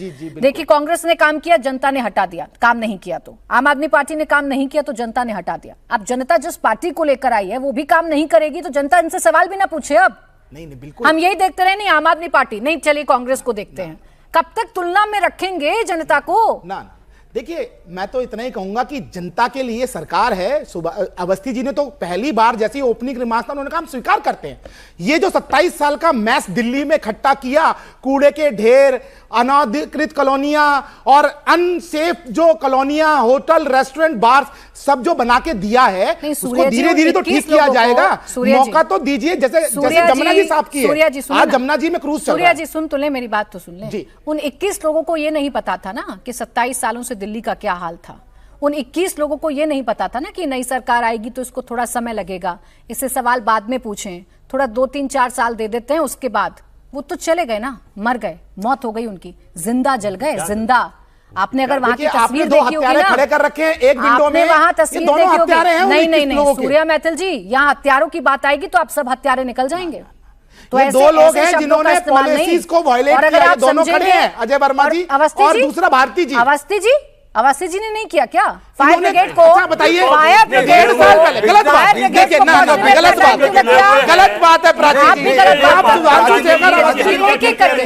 देखिए, कांग्रेस ने काम किया, जनता ने हटा दिया, काम नहीं किया तो आम आदमी पार्टी ने काम नहीं किया तो जनता ने हटा दिया। अब जनता जिस पार्टी को लेकर आई है वो भी काम नहीं करेगी तो जनता इनसे सवाल भी ना पूछे। अब
नहीं, बिल्कुल
हम यही देखते रहे, नहीं आम आदमी पार्टी नहीं, चलिए कांग्रेस को देखते हैं। कब तक तुलना में रखेंगे जनता को?
ना, देखिए, मैं तो इतना ही कहूंगा कि जनता के लिए सरकार है। अवस्थी जी ने तो पहली बार जैसी ओपनिंग रिमार्क्स था उन्होंने कहा हम स्वीकार करते हैं, ये जो 27 साल का मैस दिल्ली में इकट्ठा किया, कूड़े के ढेर, अनाधिकृत कॉलोनियां और अनसेफ जो कॉलोनियां, होटल, रेस्टोरेंट, बार सब जो बना के दिया है, उसको धीरे धीरे तो ठीक किया जाएगा। मौका तो दीजिए, जैसे जमुना जी साहब की है, आज जमुना जी में क्रूज चल रहा है।
सूर्या जी सुन तो ले, मेरी बात तो सुन ले। उन 21 लोगों को ये नहीं पता था ना कि 27 सालों से दिल्ली का क्या हाल था। उन 21 लोगों को यह नहीं पता था ना कि नई सरकार आएगी तो इसको थोड़ा समय लगेगा, इससे सवाल बाद में पूछें, थोड़ा 2-3-4 साल दे देते हैं, उसके बाद वो तो चले गए ना, मर गए, मौत हो गई उनकी, जिंदा जल गए, जिंदा। आपने अगर वहां की तस्वीर देखी होगी ना,
खड़े कर रखे हैं एक विंडो में,
वहां तस्वीर देखी होगी। नहीं सूर्या मैथिल जी, यहाँ हत्यारों की बात आएगी तो आप सब हत्यारे निकल जाएंगे।
तो ये 2 लोग हैं जिन्होंने पॉलिसीज को वायलेट किया, दोनों खड़े हैं, अजय वर्मा जी और दूसरा भारती जी।
अवस्थी जी ने नहीं किया क्या? फायर ब्रिगेड को
बताइए,
फायर ब्रिगेड को
गलत बात, देखिए ना, गलत बात है प्राची जी, आप सुधार कीजिएगा।
एक-एक करके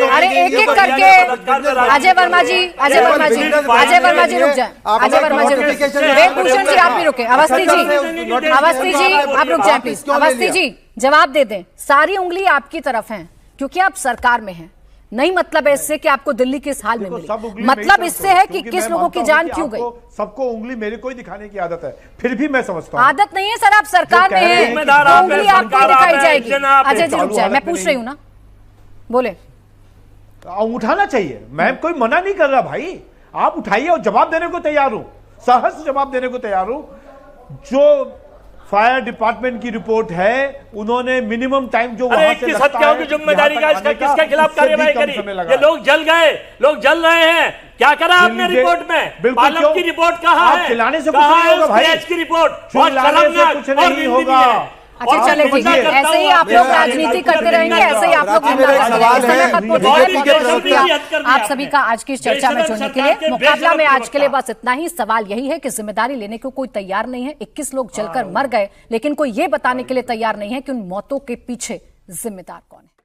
अरे एक-एक करके अजय वर्मा जी रुक जाए, अजय वर्मा जी वेदभूषण जी आप भी रुके, अवस्थी जी आप रुक जाए प्लीज। अवस्थी जी जवाब दे दें, सारी उंगली आपकी तरफ है क्योंकि आप सरकार में हैं। नहीं मतलब है इससे कि आपको दिल्ली के इस हाल में मिली, मतलब इससे है कि किस लोगों की जान क्यों गई।
सबको उंगली मेरे को ही दिखाने की आदत है, फिर भी मैं समझता हूं
आदत नहीं है सर, आप सरकार में हैं, उंगली आपको दिखाई जाएगी। अजय जी रुक जाए, मैं पूछ रही हूँ ना, बोले।
उठाना चाहिए, मैं कोई मना नहीं कर रहा भाई, आप उठाइए और जवाब देने को तैयार हूं, सहज जवाब देने को तैयार हूं। जो फायर डिपार्टमेंट की रिपोर्ट है, उन्होंने मिनिमम टाइम जो वहां से
हत्याओं की जिम्मेदारी का किसके खिलाफ कार्रवाई करी? ये लोग जल गए, लोग जल रहे हैं, क्या करा आपने रिपोर्ट में? पालम की रिपोर्ट कहाँ है?
खिलाने से कुछ नहीं होगा भाई,
की रिपोर्ट
कुछ नहीं होगा।
अच्छा
और
चले
मैं
ठीक
घोषणा
है,
करता
ऐसे ही
हूं,
आप लोग राजनीति करते रहेंगे, ऐसे ही आप लोग निंदा करते रहेंगे। आप सभी का आज की इस चर्चा में जुड़ने के लिए, मुकाबला में आज के लिए बस इतना ही। सवाल यही है कि जिम्मेदारी लेने को कोई तैयार नहीं है। 21 लोग जलकर मर गए, लेकिन कोई ये बताने के लिए तैयार नहीं है कि उन मौतों के पीछे जिम्मेदार कौन है।